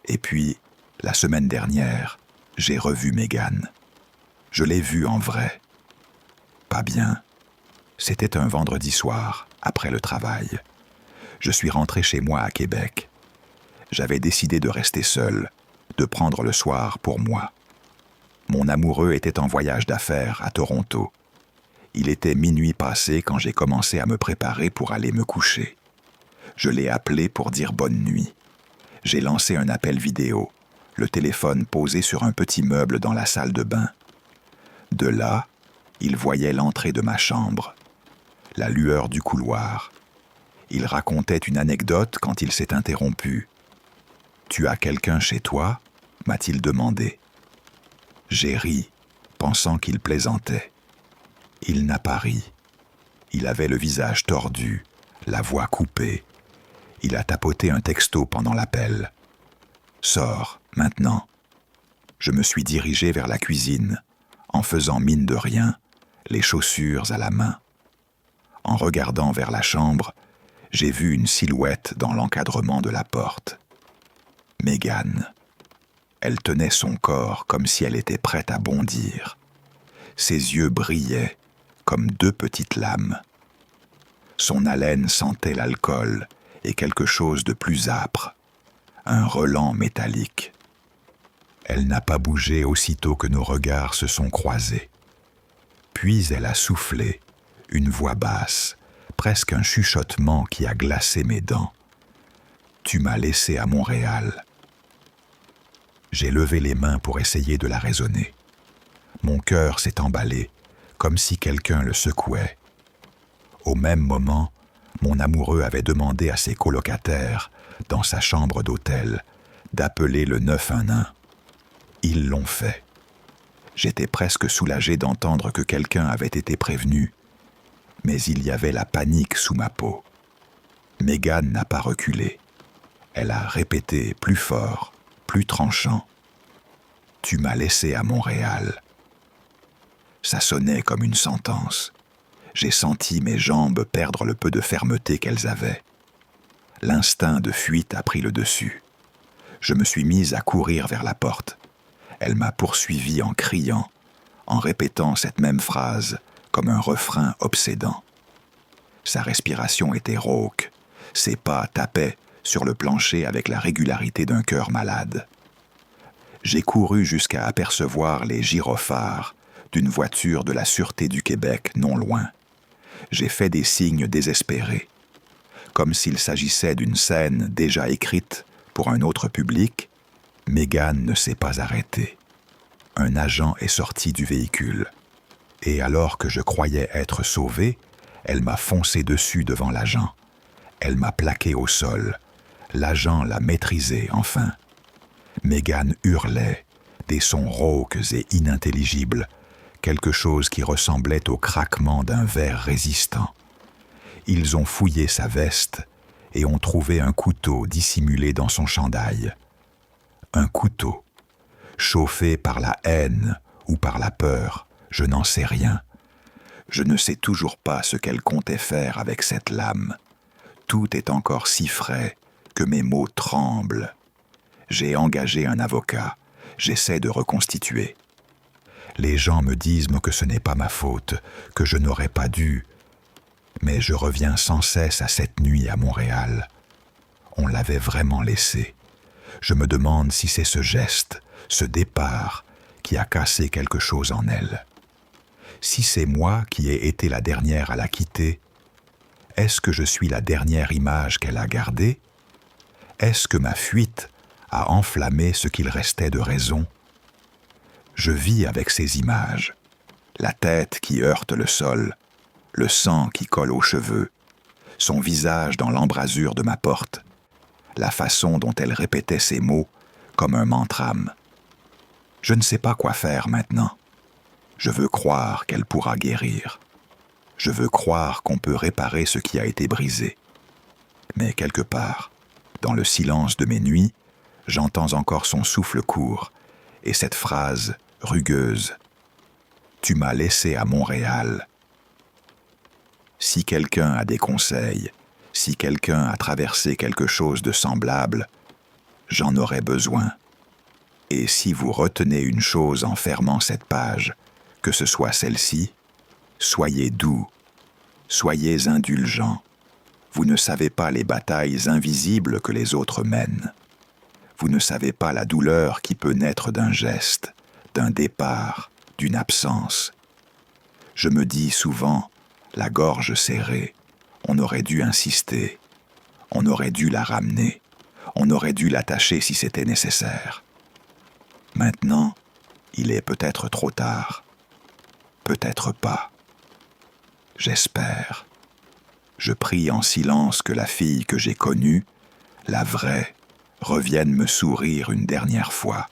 Et puis, la semaine dernière, j'ai revu Mégane. Je l'ai vue en vrai. Pas bien. C'était un vendredi soir, après le travail. Je suis rentré chez moi à Québec. J'avais décidé de rester seul, de prendre le soir pour moi. Mon amoureux était en voyage d'affaires à Toronto. Il était minuit passé quand j'ai commencé à me préparer pour aller me coucher. Je l'ai appelé pour dire bonne nuit. J'ai lancé un appel vidéo, le téléphone posé sur un petit meuble dans la salle de bain. De là, il voyait l'entrée de ma chambre, la lueur du couloir. Il racontait une anecdote quand il s'est interrompu. « Tu as quelqu'un chez toi ?» m'a-t-il demandé. J'ai ri, pensant qu'il plaisantait. Il n'a pas ri. Il avait le visage tordu, la voix coupée. Il a tapoté un texto pendant l'appel. « Sors, maintenant !» Je me suis dirigé vers la cuisine, en faisant mine de rien, les chaussures à la main. En regardant vers la chambre, j'ai vu une silhouette dans l'encadrement de la porte. Mégane. Elle tenait son corps comme si elle était prête à bondir. Ses yeux brillaient comme deux petites lames. Son haleine sentait l'alcool et quelque chose de plus âpre, un relent métallique. Elle n'a pas bougé aussitôt que nos regards se sont croisés. Puis elle a soufflé, une voix basse, presque un chuchotement qui a glacé mes dents. « Tu m'as laissé à Montréal. » J'ai levé les mains pour essayer de la raisonner. Mon cœur s'est emballé, comme si quelqu'un le secouait. Au même moment, mon amoureux avait demandé à ses colocataires, dans sa chambre d'hôtel, d'appeler le 911. Ils l'ont fait. J'étais presque soulagé d'entendre que quelqu'un avait été prévenu, mais il y avait la panique sous ma peau. Mégane n'a pas reculé. Elle a répété plus fort, plus tranchant. Tu m'as laissé à Montréal. Ça sonnait comme une sentence. J'ai senti mes jambes perdre le peu de fermeté qu'elles avaient. L'instinct de fuite a pris le dessus. Je me suis mise à courir vers la porte. Elle m'a poursuivi en criant, en répétant cette même phrase comme un refrain obsédant. Sa respiration était rauque, ses pas tapaient sur le plancher avec la régularité d'un cœur malade. J'ai couru jusqu'à apercevoir les gyrophares d'une voiture de la Sûreté du Québec non loin. J'ai fait des signes désespérés, comme s'il s'agissait d'une scène déjà écrite pour un autre public. Mégane ne s'est pas arrêtée. Un agent est sorti du véhicule, et alors que je croyais être sauvé, elle m'a foncé dessus devant l'agent. Elle m'a plaqué au sol. L'agent l'a maîtrisé, enfin. Mégane hurlait, des sons rauques et inintelligibles, quelque chose qui ressemblait au craquement d'un verre résistant. Ils ont fouillé sa veste et ont trouvé un couteau dissimulé dans son chandail. Un couteau, chauffé par la haine ou par la peur, je n'en sais rien. Je ne sais toujours pas ce qu'elle comptait faire avec cette lame. Tout est encore si frais que mes mots tremblent. J'ai engagé un avocat. J'essaie de reconstituer. Les gens me disent que ce n'est pas ma faute, que je n'aurais pas dû. Mais je reviens sans cesse à cette nuit à Montréal. On l'avait vraiment laissée. Je me demande si c'est ce geste, ce départ, qui a cassé quelque chose en elle. Si c'est moi qui ai été la dernière à la quitter, est-ce que je suis la dernière image qu'elle a gardée? Est-ce que ma fuite a enflammé ce qu'il restait de raison? Je vis avec ces images, la tête qui heurte le sol, le sang qui colle aux cheveux, son visage dans l'embrasure de ma porte, la façon dont elle répétait ses mots comme un mantrame. Je ne sais pas quoi faire maintenant. Je veux croire qu'elle pourra guérir. Je veux croire qu'on peut réparer ce qui a été brisé. Mais quelque part, dans le silence de mes nuits, j'entends encore son souffle court et cette phrase rugueuse. Tu m'as laissé à Montréal. Si quelqu'un a des conseils, si quelqu'un a traversé quelque chose de semblable, j'en aurais besoin. Et si vous retenez une chose en fermant cette page, que ce soit celle-ci, soyez doux, soyez indulgents. Vous ne savez pas les batailles invisibles que les autres mènent. Vous ne savez pas la douleur qui peut naître d'un geste, d'un départ, d'une absence. Je me dis souvent, la gorge serrée, on aurait dû insister, on aurait dû la ramener, on aurait dû l'attacher si c'était nécessaire. Maintenant, il est peut-être trop tard. Peut-être pas. J'espère. Je prie en silence que la fille que j'ai connue, la vraie, revienne me sourire une dernière fois.